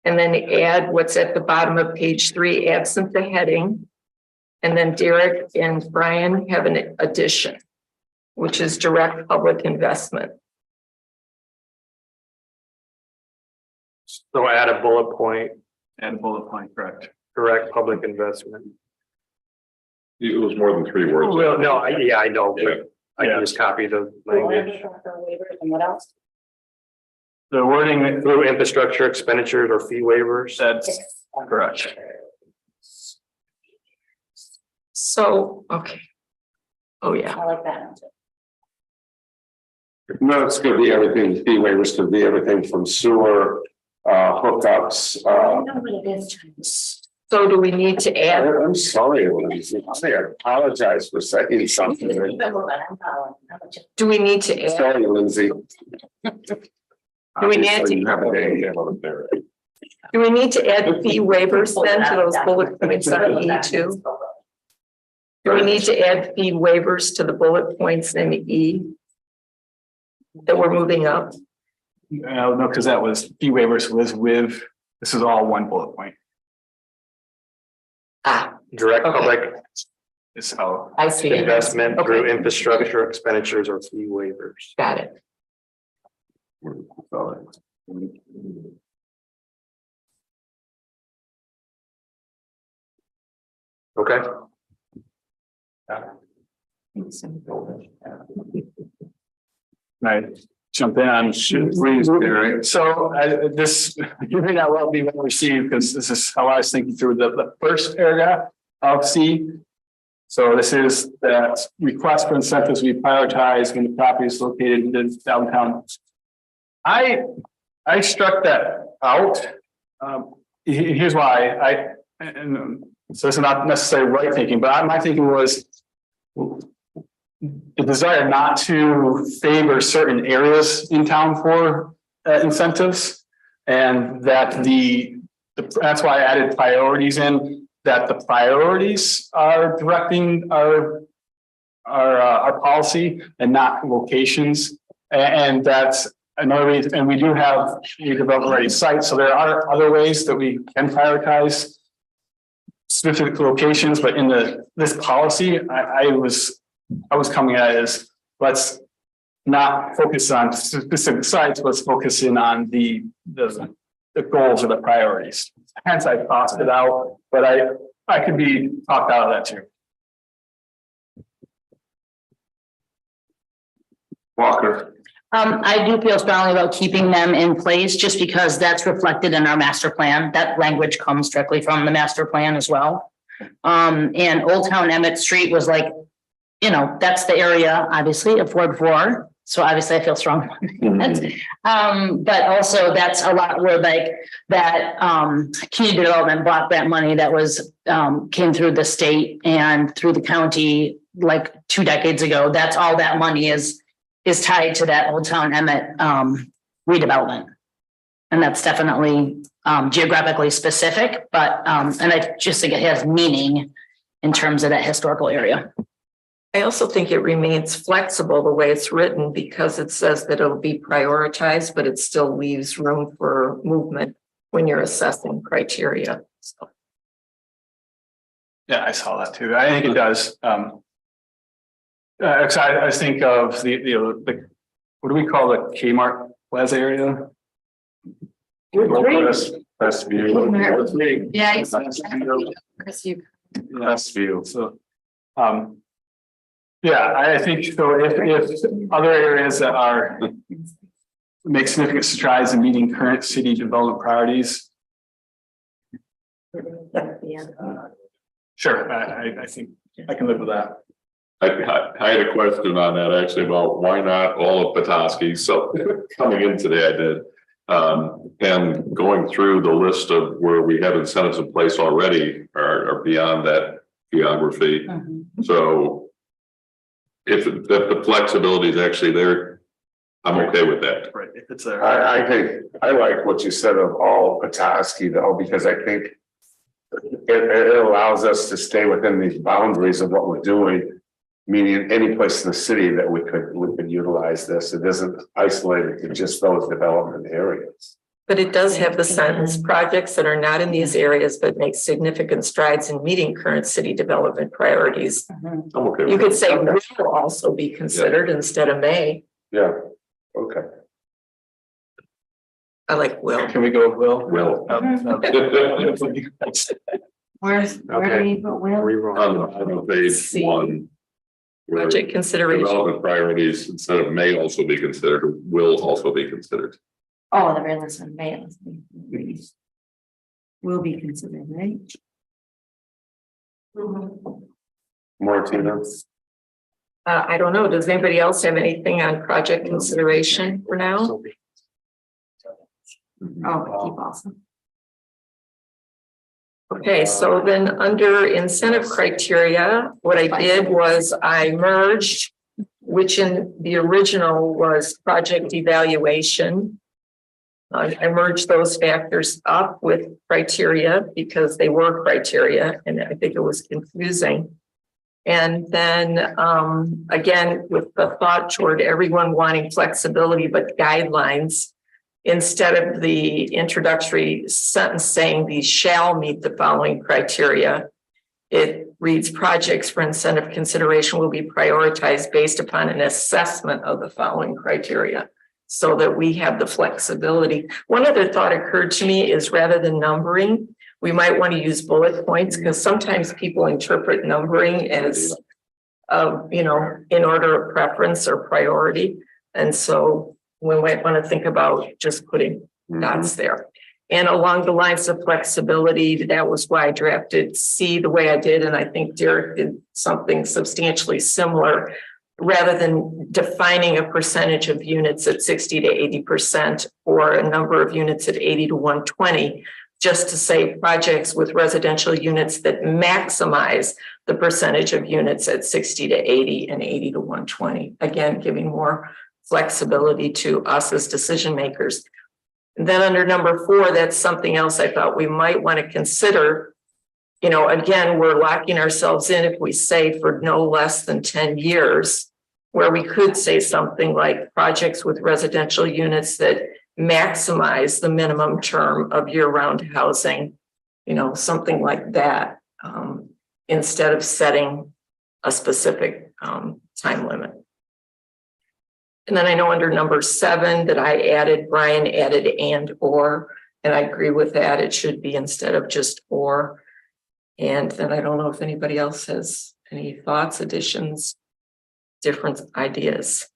And then add what's at the bottom of page 3, absent the heading. And then Derek and Brian have an addition, which is direct public investment. So add a bullet point, And bullet point, correct. direct public investment. it was more than 3 words. Well, no, I know, Yeah. but I can just copy the language. And what else? The wording Through infrastructure expenditures or fee waivers. that's correct. So, okay. Oh, yeah. I like that. No, it's gonna be everything, fee waivers could be everything from sewer, hookups, I know what it is. So do we need to add, I'm sorry, Lindsay. I apologize for saying something. do we need to add, Sorry, Lindsay. Do we need to- Obviously, you have a day, yeah, well, there. do we need to add fee waivers then to those bullet points on E2? Do we need to add fee waivers to the bullet points in E? That we're moving up? No, because that was fee waivers was with, this is all one bullet point. Direct Okay. public Is how, I see. investment through Okay. infrastructure expenditures or fee waivers. Got it. Okay. right, jump in on. Please, Derek. So this, you may not well be well received because this is how I was thinking through the first paragraph of C. So this is that request for incentives we prioritize when the property is located in the downtown. I struck that out. Here's why and so it's not necessarily right thinking, but my thinking was the desire not to favor certain areas in town for incentives. And that that's why I added priorities in, that the priorities are directing our policy and not locations. And that's another reason, and we develop already sites, so there are other ways that we can prioritize specific locations, but in this policy, I was coming at it as, let's not focus on specific sites, let's focus in on the goals or the priorities. Hence, I tossed it out, but I could be talked out of that too. Walker. I do feel strongly about keeping them in place just because that's reflected in our master plan. That language comes directly from the master plan as well. And Old Town Emmett Street was like, that's the area, obviously, of Ward 4. So obviously I feel strong. But also that's a lot where like that community development block grant money that was came through the state and through the county like 2 decades ago. That's all that money is tied to that Old Town Emmett redevelopment. And that's definitely geographically specific, but and I just think it has meaning in terms of that historical area. I also think it remains flexible the way it's written because it says that it'll be prioritized, but it still leaves room for movement when you're assessing criteria. So Yeah, I saw that too. I think it does. I was think of the what do we call the Kmart Plaza area? Best view. Yeah. Best view. So, yeah, I think so. If other areas that are make significant strides in meeting current city development priorities, sure, I think I can live with that. I had a question on that actually about why not all of Petoskey. So coming in today, I did. And going through the list of where we have incentives in place already are beyond that geography. So if the flexibility is actually there, I'm okay with that. Right, if it's there. I think, I like what you said of all Petoskey though, because I think it allows us to stay within these boundaries of what we're doing. Meaning any place in the city that we could utilize this. It isn't isolated to just those development areas. but it does have the sentence, projects that are not in these areas but make significant strides in meeting current city development priorities. I'm okay with You could that. say will also be considered instead of may. Yeah, okay. I like will. Can we go with Will? Will. Where do you put Will? On page C. 1. where Project consideration. Development priorities instead of may also be considered, will also be considered. Oh, the very last one, may. Will be considered, right? Martina. I don't know. Does anybody else have anything on project consideration for now? Oh, keep awesome. Okay, so then under incentive criteria, what I did was I merged, which in the original was project evaluation. I merged those factors up with criteria because they were criteria and I think it was confusing. And then again, with the thought toward everyone wanting flexibility but guidelines, instead of the introductory sentence saying these shall meet the following criteria, it reads projects for incentive consideration will be prioritized based upon an assessment of the following criteria so that we have the flexibility. One other thought occurred to me is rather than numbering, we might want to use bullet points because sometimes people interpret numbering as, in order of preference or priority. And so we might want to think about just putting dots there. And along the lines of flexibility, that was why I drafted C the way I did. And I think Derek did something substantially similar. Rather than defining a percentage of units at 60 to 80% or a number of units at 80 to 120, just to say projects with residential units that maximize the percentage of units at 60 to 80 and 80 to 120. Again, giving more flexibility to us as decision makers. And then under number 4, that's something else I thought we might want to consider. Again, we're locking ourselves in if we say for no less than 10 years, where we could say something like projects with residential units that maximize the minimum term of year-round housing, something like that, instead of setting a specific time limit. And then I know under number 7 that Brian added and or, and I agree with that. It should be instead of just or. And then I don't know if anybody else has any thoughts, additions, different ideas.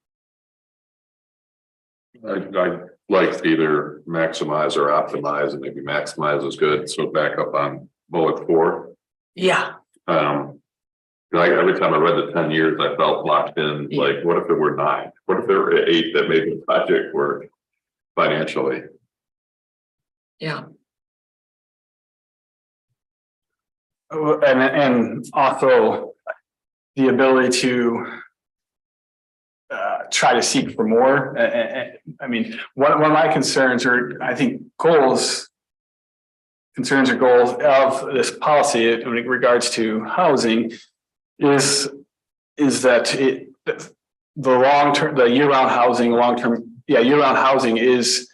I like either maximize or optimize, and maybe maximize is good. So back up on bullet 4. Yeah. And Like every time I read the 10 years, I felt locked in, like, what if it were 9? What if there were 8 that made the project work financially? Yeah, And also the ability to try to seek for more. I mean, one of my concerns, or I think concerns or goals of this policy in regards to housing is that the long-term, the year-round housing, year-round housing is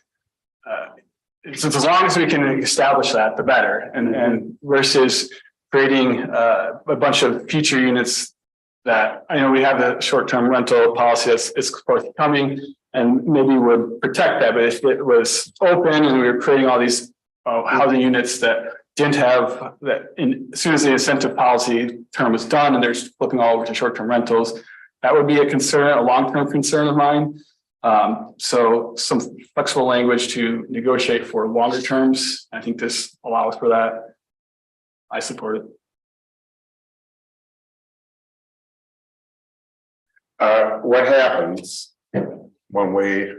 since as long as we can establish that, the better, and versus creating a bunch of future units that, I know we have the short-term rental policy that's forthcoming and maybe would protect that, but if it was open and we were creating all these housing units that didn't have that, as soon as the incentive policy term was done and they're flipping all over to short-term rentals, that would be a concern, a long-term concern of mine. So some flexible language to negotiate for longer terms. I think this allows for that. I support it. What happens when we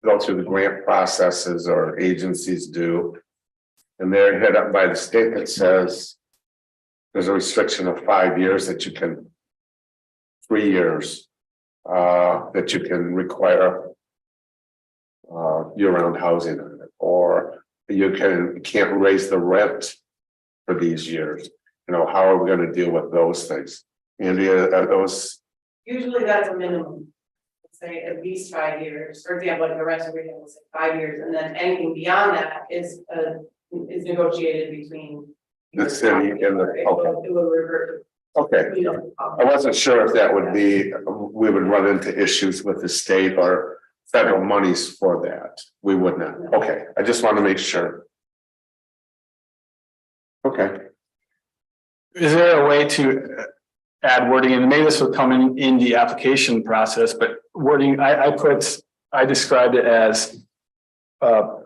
go through the grant processes or agencies do? And they're hit up by the state that says there's a restriction of 5 years that you can, 3 years, that you can require year-round housing on it, or you can't raise the rent for these years. You know, how are we going to deal with those things? Andy, are those? Usually that's a minimum, say at least 5 years, for example, like the rest of everything will say 5 years, and then anything beyond that is negotiated between. The city and the, It okay, will revert, okay. you know. I wasn't sure if that would be, we would run into issues with the state or federal monies for that. We would not. Okay, I just want to make sure. Okay. Is there a way to add wording, and maybe this will come in the application process, but wording, I described it as, I'll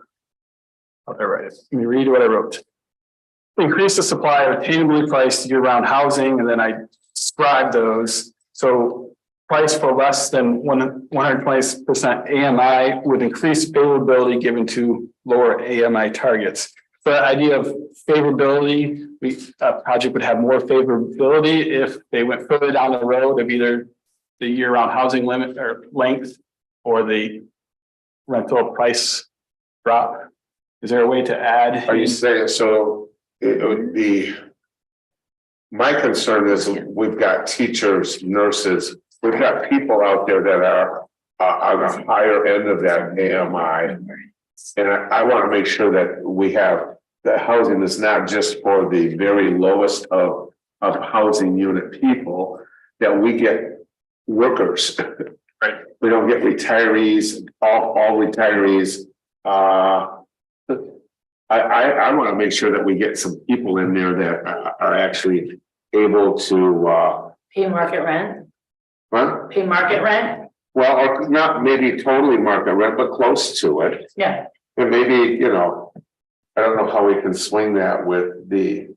write it. Let me read what I wrote. Increase the supply of attainably priced year-round housing, and then I described those. So price for less than 120% AMI would increase favorability given to lower AMI targets. The idea of favorability, a project would have more favorability if they went further down the road of either the year-round housing limit or length or the rental price drop. Is there a way to add? Are you saying, so it would be, my concern is we've got teachers, nurses, we've got people out there that are on the higher end of that AMI. And I want to make sure that we have the housing is not just for the very lowest of housing unit people, that we get workers. Right. We don't get retirees, all retirees. I want to make sure that we get some people in there that are actually able to Pay market rent, what? pay market rent, Well, or not maybe totally market rent, but close to it. yeah. And maybe, you know, I don't know how we can swing that with the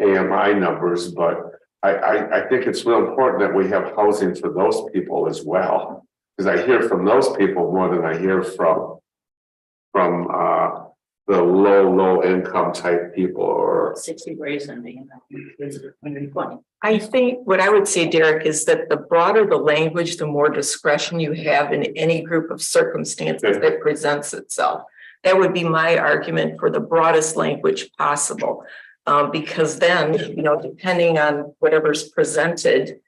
AMI numbers, but I think it's real important that we have housing for those people as well. Because I hear from those people more than I hear from the low income type people or. 60 raise and being 120. I think what I would say, Derek, is that the broader the language, the more discretion you have in any group of circumstances that presents itself. That would be my argument for the broadest language possible. Because then, you know, depending on whatever's presented,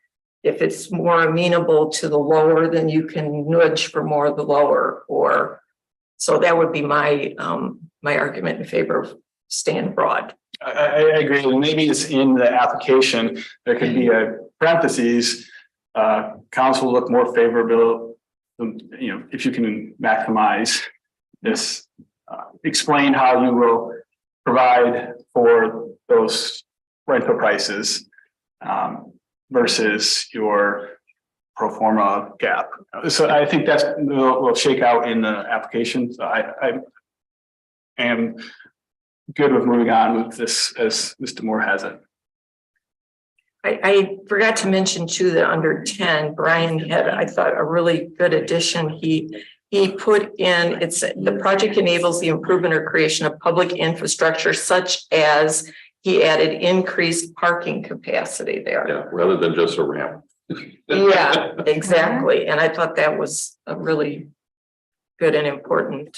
if it's more amenable to the lower, then you can nudge for more of the lower, or so that would be my my argument in favor of staying broad. I agree. And maybe it's in the application, there could be a parentheses, council look more favorable, you know, if you can maximize this, explain how you will provide for those rental prices versus your pro forma gap. So I think that's will shake out in the application. So I am good with moving on with this as Mr. Moore has it. I forgot to mention too, that under 10, Brian had, I thought, a really good addition. He put in, it's, the project enables the improvement or creation of public infrastructure such as he added increased parking capacity there. Yeah, rather than just a ramp. Yeah, exactly. And I thought that was a really good and important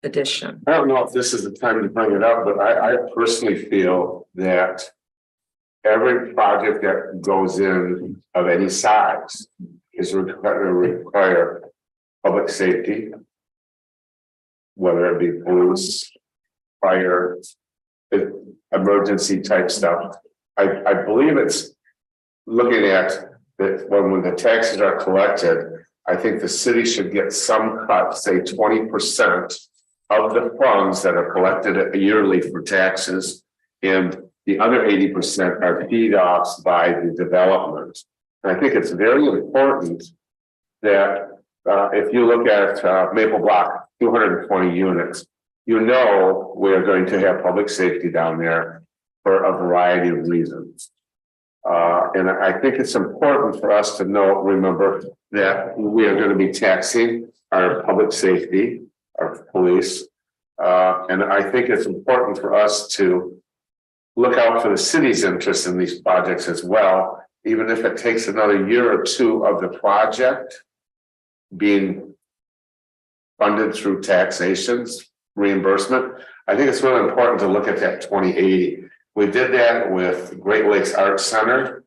addition. I don't know if this is the time to bring it up, but I personally feel that every project that goes in of any size is require public safety, whether it be police, fire, emergency type stuff. I believe it's looking at that when the taxes are collected, I think the city should get some cut, say 20% of the funds that are collected yearly for taxes. And the other 80% are feed offs by the development. And I think it's very important that if you look at Maple Block, 220 units, you know we're going to have public safety down there for a variety of reasons. And I think it's important for us to remember that we are going to be taxing our public safety, our police. And I think it's important for us to look out for the city's interest in these projects as well, even if it takes another year or two of the project being funded through taxations, reimbursement. I think it's really important to look at that 2080. We did that with Great Lakes Arts Center.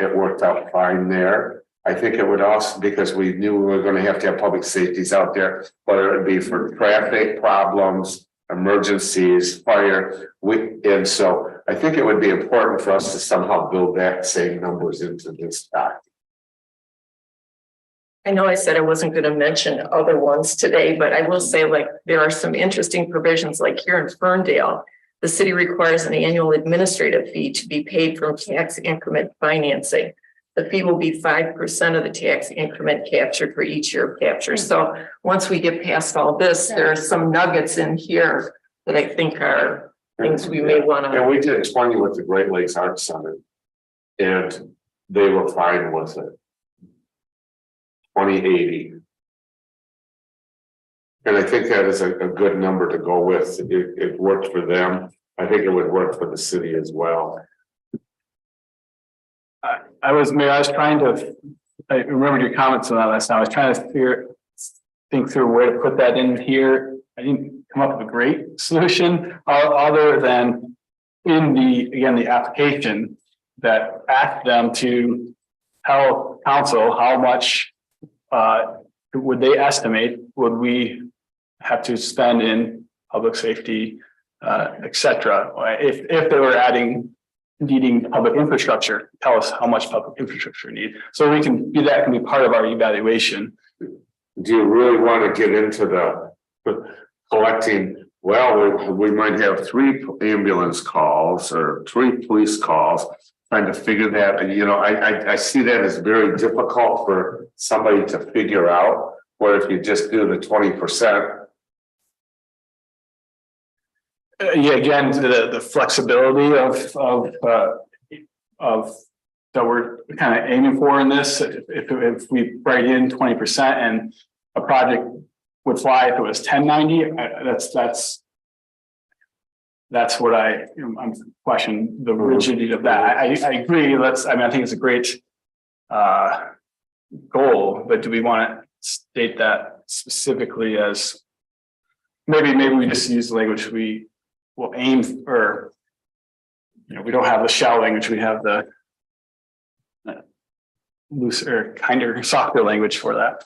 It worked out fine there. I think it would also, because we knew we were going to have public safeties out there, whether it be for traffic problems, emergencies, fire. And so I think it would be important for us to somehow build that same numbers into this document. I know I said I wasn't going to mention other ones today, but I will say, like, there are some interesting provisions, like here in Ferndale, the city requires an annual administrative fee to be paid from tax increment financing. The fee will be 5% of the tax increment captured for each year of capture. So once we get past all this, there are some nuggets in here that I think are things we may want to. And we did 20 with the Great Lakes Arts Center, and they were fine with it. 2080. And I think that is a good number to go with. It worked for them. I think it would work for the city as well. I was trying to, I remembered your comments on that last time. I was trying to think through where to put that in here. I didn't come up with a great solution other than in the application that asked them to tell council how much would they estimate would we have to spend in public safety, et cetera. If they were needing public infrastructure, tell us how much public infrastructure you need. So that can be part of our evaluation. Do you really want to get into the collecting? Well, we might have 3 ambulance calls or 3 police calls. Trying to figure that, I see that as very difficult for somebody to figure out. Where if you just do the 20%. Again, the flexibility of that we're kind of aiming for in this. If we write in 20% and a project would fly if it was 1090, that's what I'm questioning the rigidity of that. I agree. I think it's a great goal, but do we want to state that specifically as maybe we just use the language we will aim, or we don't have the shall language, we have the looser, kinder, softer language for that.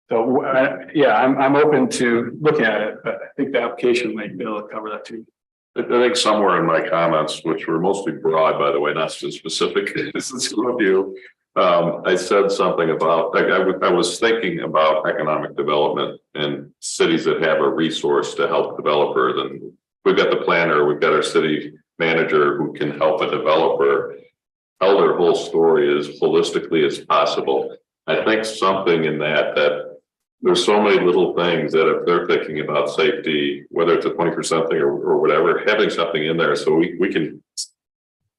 So I'm open to looking at it, but I think the application might be able to cover that too. I think somewhere in my comments, which were mostly broad, by the way, not so specific, this is of you. I said something about, I was thinking about economic development and cities that have a resource to help developers. And we've got the planner, we've got our city manager who can help a developer tell their whole story as holistically as possible. I think something in that there's so many little things that if they're thinking about safety, whether it's a 20% thing or whatever, having something in there so we can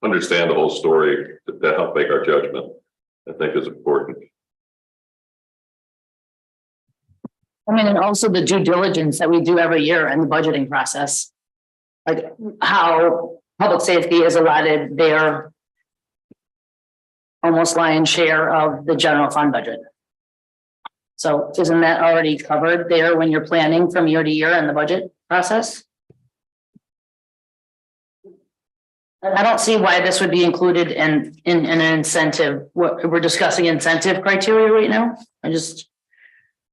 understand the whole story to help make our judgment, I think is important. I mean, and also the due diligence that we do every year in the budgeting process. Like how public safety is allotted their almost lion's share of the general fund budget. So isn't that already covered there when you're planning from year to year in the budget process? And I don't see why this would be included in an incentive. We're discussing incentive criteria right now. I just,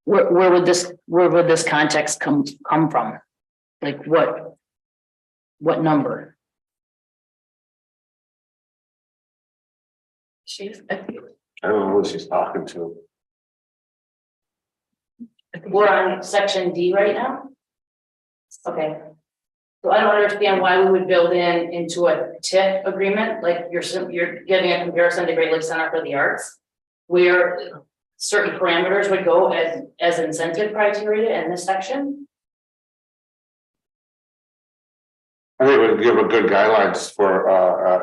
where would this context come from? Like what number? I don't know who she's talking to. We're on section D right now? Okay. So I don't understand why we would build into a TIF agreement, like you're giving a comparison to Great Lakes Center for the Arts, where certain parameters would go as incentive criteria in this section. I think it would give a good guidelines for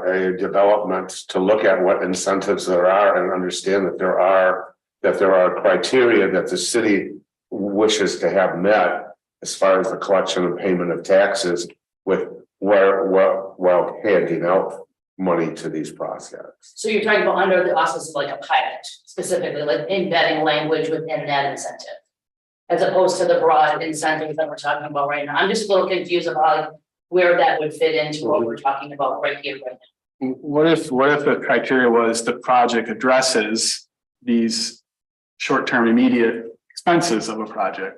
a development to look at what incentives there are and understand that there are criteria that the city wishes to have met as far as the collection and payment of taxes with while handing out money to these projects. So you're talking about under the auspices of like a pilot, specifically like embedding language within that incentive, as opposed to the broad incentives that we're talking about right now. I'm just a little confused about where that would fit into what we're talking about right here, right now. What if the criteria was the project addresses these short-term immediate expenses of a project?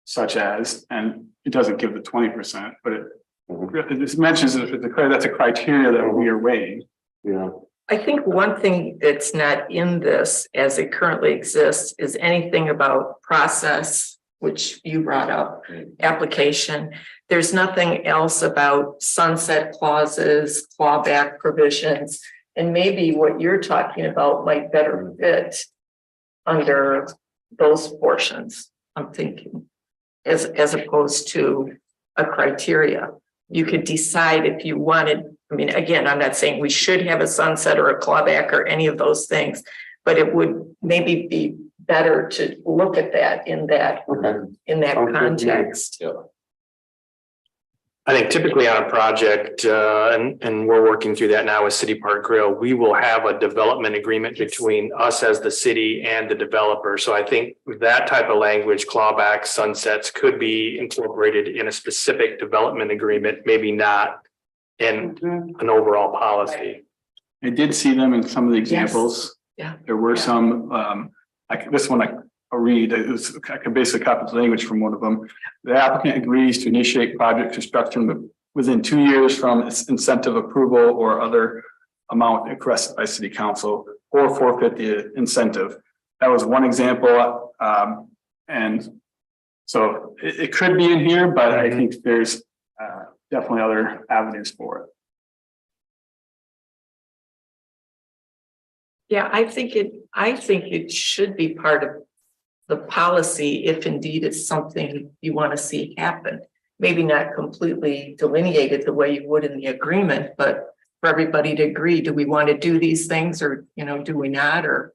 Such as, and it doesn't give the 20%, but it mentions that's a criteria that we are weighing. Yeah. I think one thing that's not in this as it currently exists is anything about process, which you brought up, application. There's nothing else about sunset clauses, clawback provisions, and maybe what you're talking about might better fit under those portions, I'm thinking, as opposed to a criteria. You could decide if you wanted, I mean, again, I'm not saying we should have a sunset or a clawback or any of those things, but it would maybe be better to look at that in that context. Yeah. I think typically on a project, and we're working through that now with City Park Grill, we will have a development agreement between us as the city and the developer. So I think that type of language, clawback, sunsets, could be incorporated in a specific development agreement, maybe not in an overall policy. I did see them in some of the examples. Yeah. There were some, this one I'll read, I can basically copy the language from one of them. The applicant agrees to initiate project construction within 2 years from its incentive approval or other amount requested by city council or forfeit the incentive. That was one example. And so it could be in here, but I think there's definitely other avenues for it. Yeah, I think it should be part of the policy if indeed it's something you want to see happen. Maybe not completely delineated the way you would in the agreement, but for everybody to agree, do we want to do these things or, do we not? Or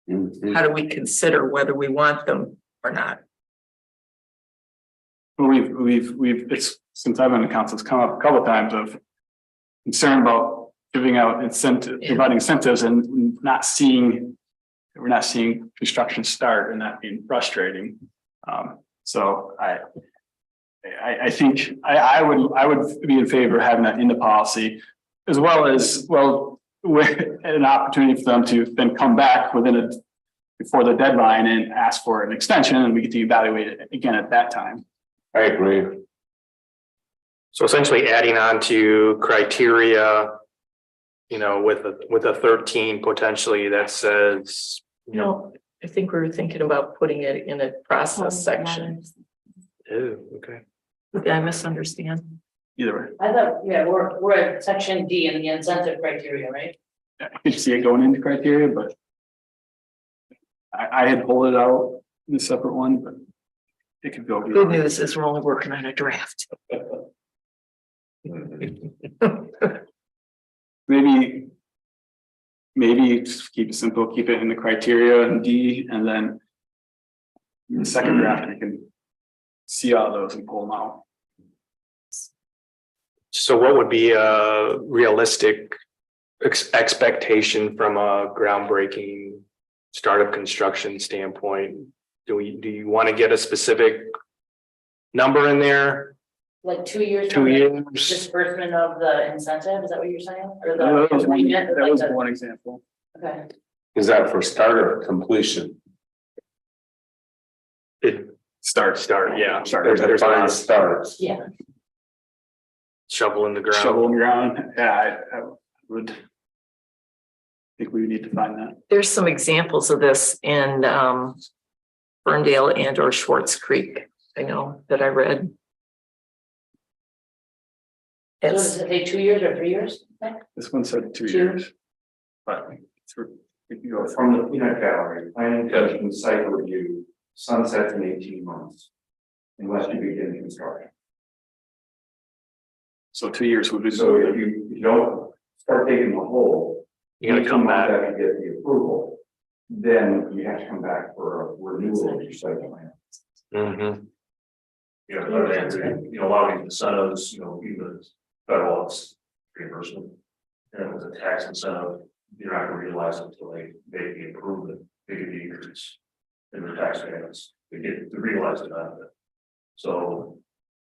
how do we consider whether we want them or not? It's since I've been in council, it's come up a couple of times of concern about giving out providing incentives and we're not seeing construction start and that being frustrating. So I think I would be in favor of having that in the policy, as well as with an opportunity for them to then come back before the deadline and ask for an extension, and we get to evaluate it again at that time. I agree. So essentially adding on to criteria, with a 13 potentially that says, No, I think we were thinking about putting it in a process section. oh, okay. Did I misunderstand? Either way, I thought, we're at section D in the incentive criteria, right? I could see it going into criteria, but I had pulled it out in a separate one, but it could go. Good news is we're only working on a draft. Maybe just keep it simple, keep it in the criteria and D, and then in the second draft, I can see all those and pull them out. So what would be a realistic expectation from a groundbreaking startup construction standpoint? Do you want to get a specific number in there? Like 2 years. 2 years? Disbursement of the incentive, is that what you're saying? Or That was one, agreement, that was like the- one example. Okay. Is that for start or completion? It Start. yeah. There's a There's a lot fine of starts. Yeah. shovel in the ground. Shovel in the ground, yeah, I would. Think we would need to find that. There's some examples of this in Ferndale and or Schwartz Creek. I know that I read. So It's, does it take 2 years or 3 years? This one said 2 Two. years. But we can go From the peanut gallery, planning commission site review sunsets in 18 months. Unless you begin construction. so 2 years would be. So if you don't start digging the hole. You gotta come 18 months back. After you get the approval, then you have to come back for a renewal of your site plan. Mhm. You know, a lot of these incentives, even federal reimbursement. And with a tax incentive, you're not gonna realize it until they make the improvement, they get the increase in the tax payments, they get to realize the benefit. So,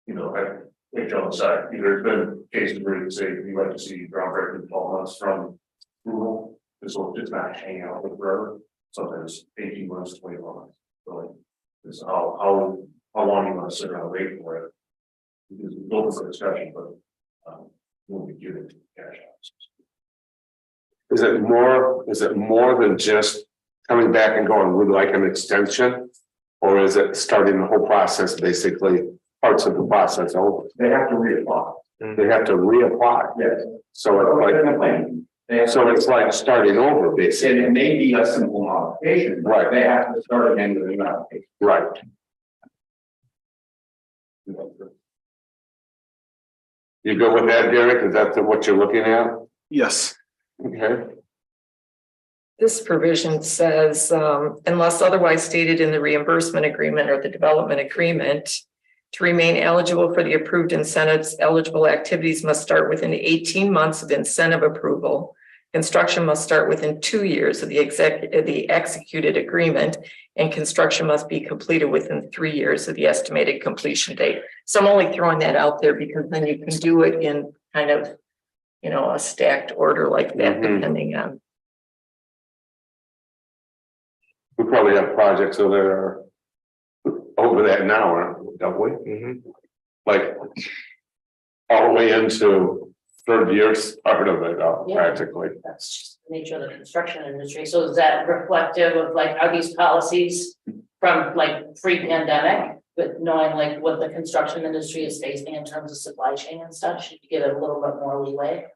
I think John said, there's been cases where you can say, you'd like to see groundbreaking in 12 months from approval, this will just not hang out with forever, sometimes 18 months, 21 months. So it's how long you want to sit around and wait for it. Because it's open for discussion, but when we give it to cash out. Is it more than just coming back and going, we'd like an extension? Or is it starting the whole process, basically parts of the process over? They have to reapply. They have to reapply. Yes. So it's like, They have to- so it's like starting over, And basically. it may be a simple modification. but Right. They have to start again with a new application. Right. You go with that, Derek? Is that what you're looking at? Yes, Okay. this provision says, unless otherwise stated in the reimbursement agreement or the development agreement, to remain eligible for the approved incentives, eligible activities must start within 18 months of incentive approval. Construction must start within 2 years of the executed agreement, and construction must be completed within 3 years of the estimated completion date. So I'm only throwing that out there because then you can do it in kind of, a stacked order like that, Mhm. depending on. We probably have projects over there over that now, don't we? Mhm. Like all the way into third year part of it, Yeah. practically. That's just the nature of the construction industry. So is that reflective of like, are these policies from like pre-pandemic? But knowing like what the construction industry is facing in terms of supply chain and stuff, should you give it a little bit more leeway?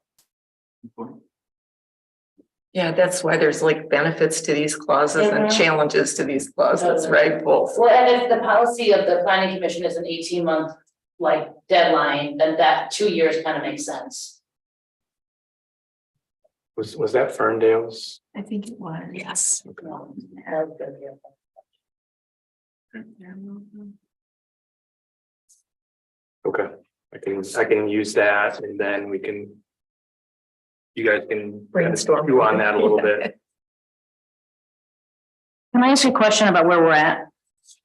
Yeah, that's why there's like benefits to these clauses and Mhm. challenges to these clauses, Totally. right? Both. Well, and if the policy of the planning commission is an 18-month like deadline, then that 2 years kind of makes sense. Was that Ferndale's? I think it was. Yes. That's good, yeah. Okay, I can use that and then we can. You guys can Brainstorm. chew on that a little bit. Can I ask you a question about where we're at?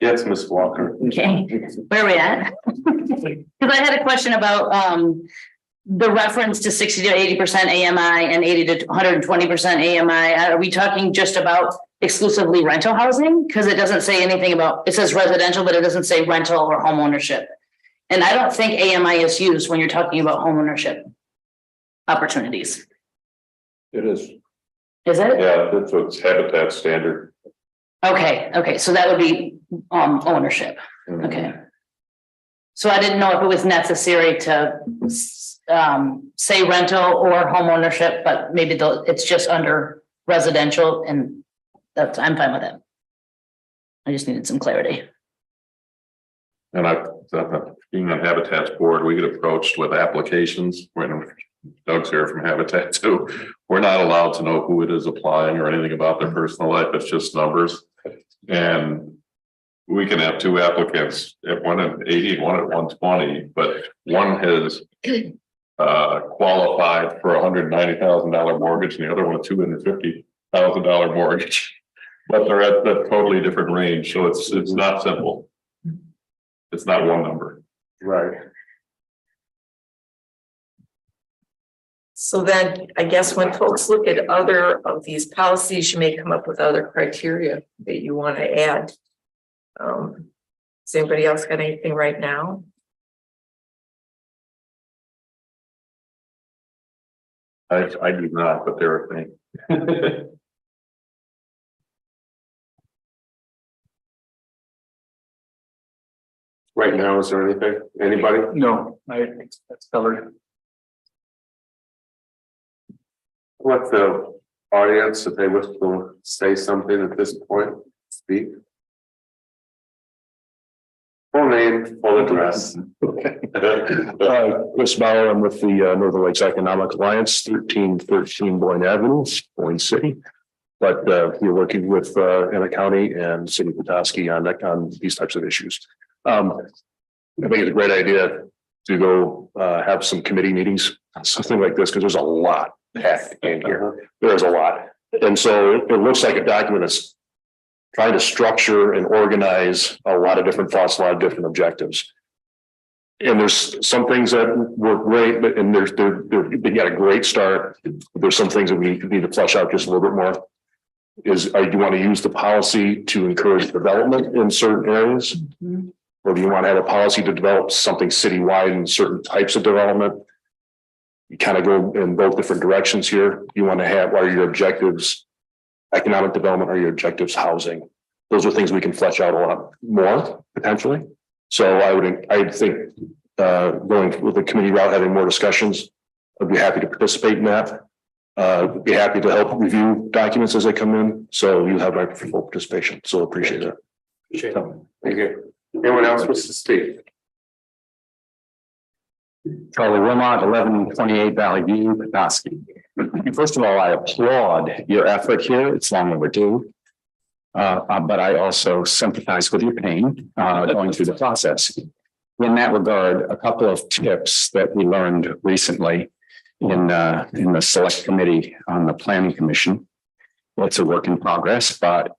Yes, Ms. Walker. Okay, where are we at? Because I had a question about the reference to 60 to 80% AMI and 80 to 120% AMI. Are we talking just about exclusively rental housing? Because it doesn't say anything about, it says residential, but it doesn't say rental or home ownership. And I don't think AMI is used when you're talking about home ownership opportunities. It is. Is it? Yeah, that's what's habitat standard. Okay, so that would be ownership. Okay. So I didn't know if it was necessary to say rental or home ownership, but maybe it's just under residential and that's, I'm fine with it. I just needed some clarity. And being on Habitat's board, we get approached with applications, when Doug's here from Habitat too. We're not allowed to know who it is applying or anything about their personal life, it's just numbers. And we can have two applicants, one at 80, one at 120, but one has qualified for $190,000 mortgage and the other one a $250,000 mortgage. But they're at a totally different range, so it's not simple. It's not one number. Right. So then I guess when folks look at other of these policies, you may come up with other criteria that you want to add. Does anybody else got anything right now? I do not, but there are things. Right now, is there anything, anybody? No, that's covered. Let the audience, if they wish to say something at this point, speak. Full name, full address. Chris Bauer, I'm with the Northern Lakes Economic Alliance, 1313 Boyne Avenue, Boyne City. But we're working with Emmett County and City of Petoskey on these types of issues. I think it's a great idea to go have some committee meetings, something like this, because there's a lot packed in here. There's a lot. And so it looks like a document that's trying to structure and organize a lot of different thoughts, a lot of different objectives. And there's some things that work great, but and they got a great start. There's some things that we need to flesh out just a little bit more. Do you want to use the policy to encourage development in certain areas? Or do you want to have a policy to develop something citywide in certain types of development? You kind of go in both different directions here. You want to have, what are your objectives? Economic development, or your objectives housing? Those are things we can flesh out a lot more potentially. So I think going with the committee route, having more discussions, I'd be happy to participate in that. Be happy to help review documents as they come in. So you have my full participation. So appreciate it. Thank you. Anyone else wish to speak? Charlie Wilmot, 1128 Valley View, Petoskey. First of all, I applaud your effort here. It's long overdue. But I also sympathize with your pain going through the process. In that regard, a couple of tips that we learned recently in the select committee on the planning commission. It's a work in progress, but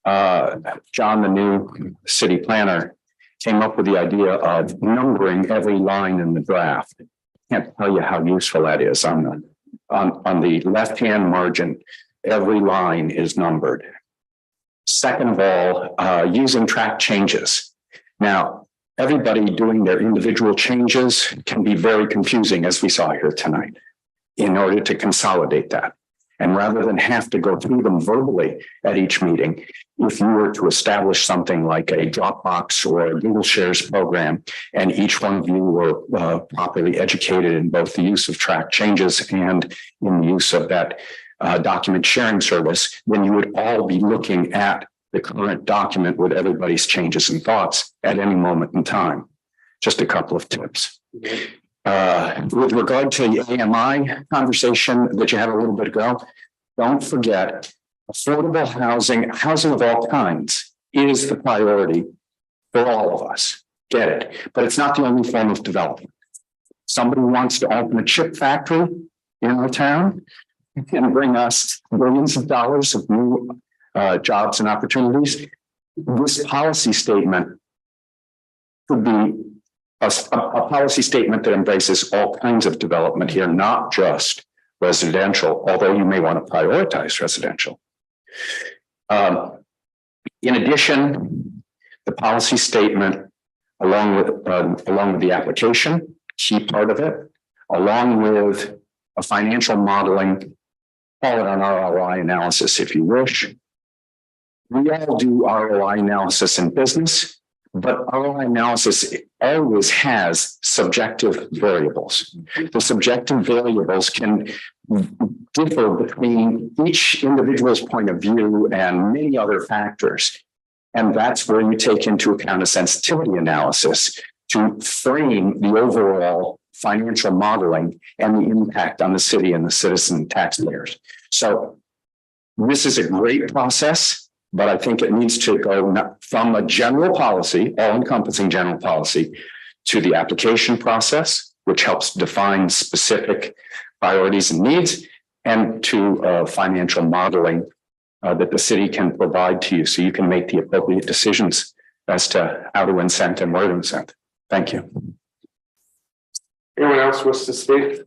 John, the new city planner, came up with the idea of numbering every line in the draft. Can't tell you how useful that is. On the left-hand margin, every line is numbered. Second of all, using track changes. Now, everybody doing their individual changes can be very confusing, as we saw here tonight, in order to consolidate that. And rather than have to go through them verbally at each meeting, if you were to establish something like a Dropbox or a Google Shares program, and each one of you were properly educated in both the use of track changes and in the use of that document sharing service, then you would all be looking at the current document with everybody's changes and thoughts at any moment in time. Just a couple of tips. With regard to the AMI conversation that you had a little bit ago, don't forget affordable housing of all kinds is the priority for all of us. Get it? But it's not the only form of development. Somebody wants to open a chip factory in our town and bring us billions of dollars of new jobs and opportunities. This policy statement could be a policy statement that embraces all kinds of development here, not just residential, although you may want to prioritize residential. In addition, the policy statement, along with the application, key part of it, along with a financial modeling, call it an ROI analysis if you wish. We all do ROI analysis in business, but ROI analysis always has subjective variables. The subjective variables can differ between each individual's point of view and many other factors. And that's where you take into account a sensitivity analysis to frame the overall financial modeling and the impact on the city and the citizen taxpayers. So this is a great process, but I think it needs to go from a general policy, all-encompassing general policy, to the application process, which helps define specific priorities and needs, and to financial modeling that the city can provide to you so you can make the appropriate decisions as to how to incent and where to incent. Thank you. Anyone else wish to speak?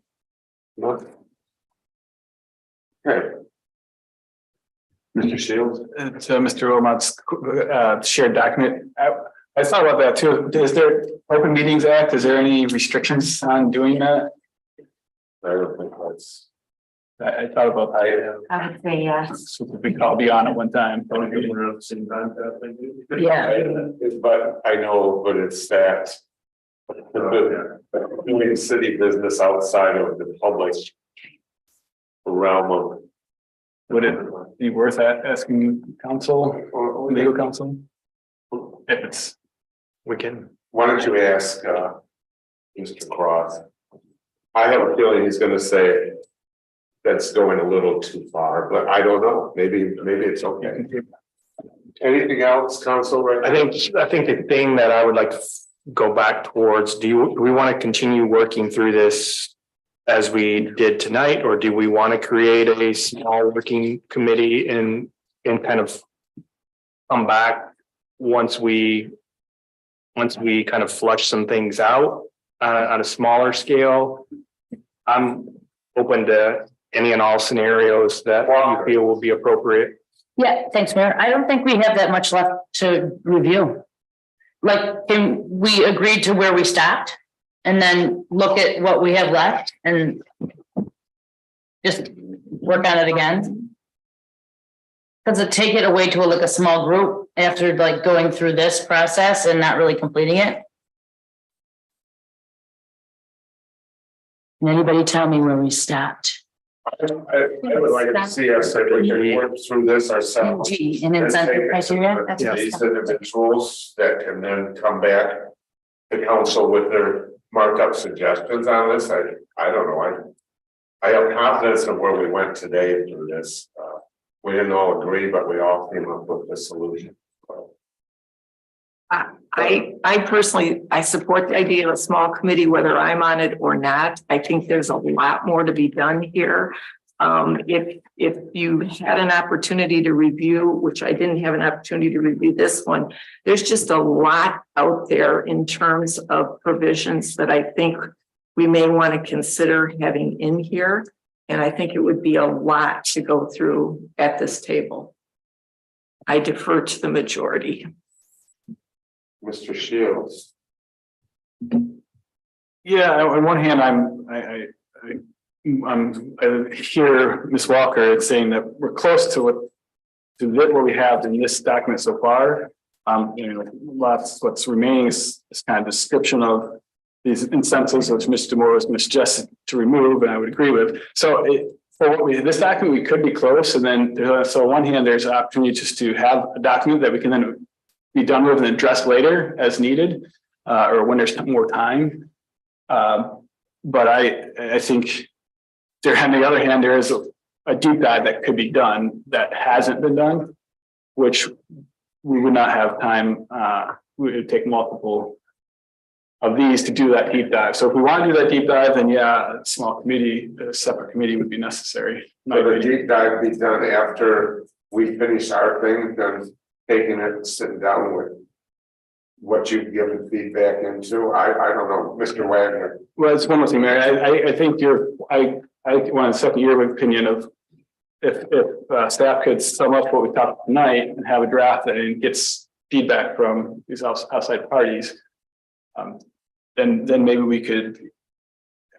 No? Okay. Mr. Shields? To Mr. Wilmot's shared document. I thought about that too. Is there Open Meetings Act? Is there any restrictions on doing that? I don't think that's. I thought about that. I would say yes. So we could all be on at one time. Don't get one at the same time, I think. But I know, but it's that. Doing city business outside of the public realm of. Would it be worth asking counsel or legal counsel? If it's. We can. Why don't you ask Mr. Cross? I have a feeling he's gonna say that's going a little too far, but I don't know. Maybe it's okay. Anything else, counsel? Right? I think the thing that I would like to go back towards, do we want to continue working through this as we did tonight, or do we want to create a small working committee and kind of come back once we kind of flush some things out on a smaller scale? I'm open to any and all scenarios that you feel will be appropriate. Yeah, thanks, Mayor. I don't think we have that much left to review. Like, can we agree to where we stopped and then look at what we have left and just work on it again? Does it take it away to like a small group after like going through this process and not really completing it? Can anybody tell me where we stopped? I would like to see us if we can work through this ourselves. G and incentive criteria. That's what These individuals that can then come back to council with their markup suggestions on this. I don't know. I have confidence in where we went today through this. We didn't all agree, but we all came up with the solution. I personally, I support the idea of a small committee, whether I'm on it or not. I think there's a lot more to be done here. If you had an opportunity to review, which I didn't have an opportunity to review this one, there's just a lot out there in terms of provisions that I think we may want to consider having in here. And I think it would be a lot to go through at this table. I defer to the majority. Mr. Shields. Yeah, on one hand, I hear Ms. Walker saying that we're close to what we have in this document so far. What's remaining is kind of description of these incentives, which Mr. Moore has suggested to remove, and I would agree with. So for what this document, we could be close, and then so on one hand, there's an opportunity just to have a document that we can then be done with and address later as needed, or when there's more time. But I think on the other hand, there is a deep dive that could be done that hasn't been done, which we would not have time. We would take multiple of these to do that deep dive. So if we want to do that deep dive, then yeah, a small committee, a separate committee would be necessary. So the deep dive be done after we finish our thing, then taking it and sitting down with what you've given feedback into. I don't know, Mr. Wagner. Well, it's one more thing, Mary. I think I want to second your opinion of if staff could sum up what we talked about tonight and have a draft that gets feedback from these outside parties. Then maybe we could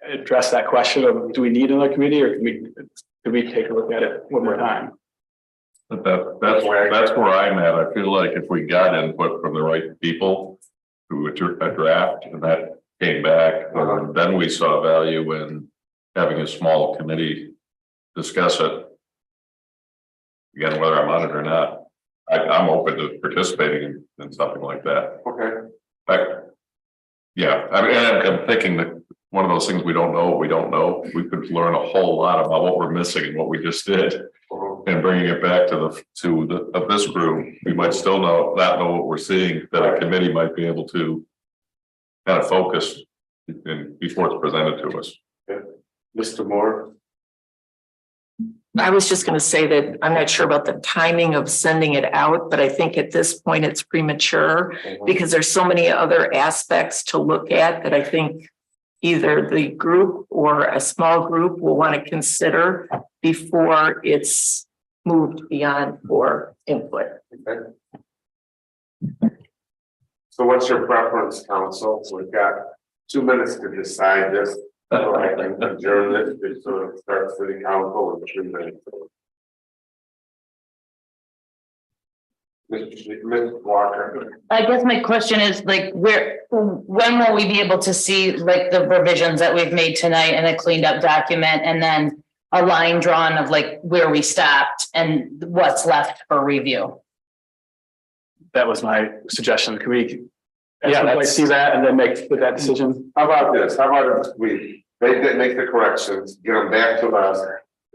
address that question of, do we need another committee, or could we take a look at it one more time? But that's where I'm at. I feel like if we got input from the right people who would a draft and that came back, then we saw value in having a small committee discuss it. Again, whether I'm on it or not, I'm open to participating in something like that. Okay. Yeah, I mean, I'm thinking that one of those things we don't know, what we don't know, we could learn a whole lot about what we're missing and what we just did. And bringing it back to this group, we might still not know what we're seeing, that a committee might be able to kind of focus before it's presented to us. Mr. Moore? I was just gonna say that I'm not sure about the timing of sending it out, but I think at this point it's premature because there's so many other aspects to look at that I think either the group or a small group will want to consider before it's moved beyond for input. Okay. So what's your preference, council? We've got 2 minutes to decide this. So I can adjourn this, just sort of start city council in 3 minutes. Mr. Walker. I guess my question is like, when will we be able to see like the revisions that we've made tonight in a cleaned up document and then a line drawn of like where we stopped and what's left for review? That was my suggestion. Could we? Yeah, Everybody see that and then make that decision? How about this? How about if we make the corrections, get them back to us?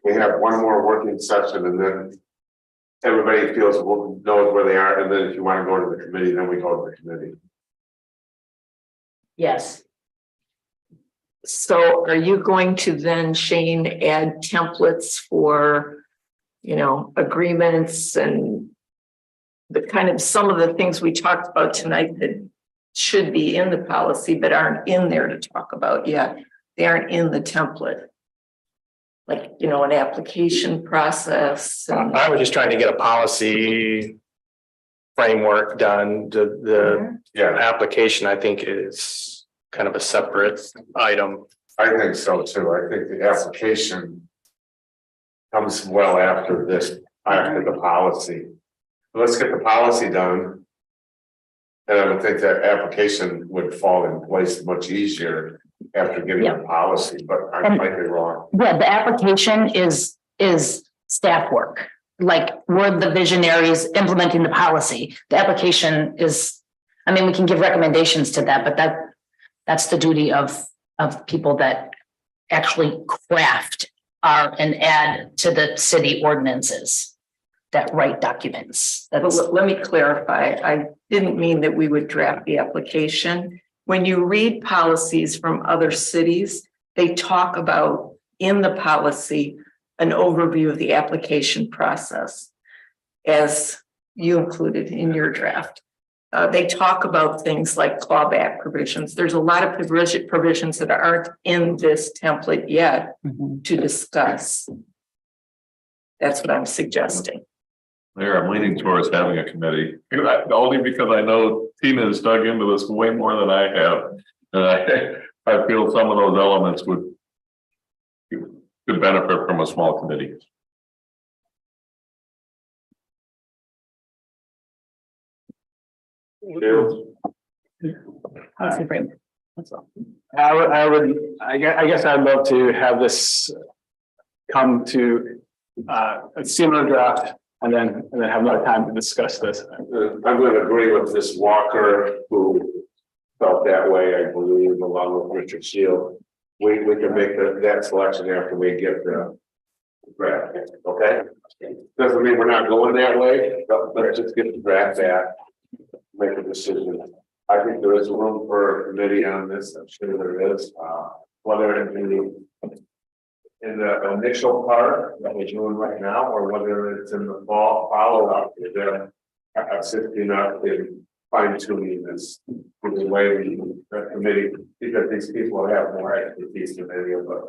We have one more working session and then everybody knows where they are. And then if you want to go to the committee, then we go to the committee. Yes. So are you going to then, Shane, add templates for, agreements and the kind of some of the things we talked about tonight that should be in the policy but aren't in there to talk about yet? They aren't in the template. Like, an application process. And I was just trying to get a policy framework done. The application, I think, is kind of a separate item. I think so too. I think the application comes well after the policy. Let's get the policy done. And I would think that application would fall in place much easier after getting the policy, but I might be wrong. Yeah, the application is staff work. Like we're the visionaries implementing the policy. The application is, we can give recommendations to that, but that's the duty of people that actually craft and add to the city ordinances that write documents. But let me clarify. I didn't mean that we would draft the application. When you read policies from other cities, they talk about in the policy an overview of the application process, as you included in your draft. They talk about things like clawback provisions. There's a lot of provisions that aren't in this template yet to discuss. That's what I'm suggesting. There, I'm leaning towards having a committee, only because I know Tina has dug into this way more than I have. And I feel some of those elements could benefit from a small committee. I guess I'd love to have this come to a similar draft and then have another time to discuss this. I'm going to agree with Ms. Walker, who felt that way, I believe, along with Richard Shield. We can make that selection after we get the draft, okay? Doesn't mean we're not going that way, but let's just get the draft back, make a decision. I think there is room for a committee on this. I'm sure there is. Whether it be in the initial part that we're doing right now, or whether it's in the follow-up, they're assisting us in fine-tuning this the way we the committee, because these people have more expertise than any of us.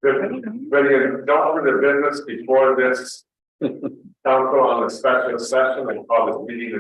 Ready to go over the business before this council on a special session and call this meeting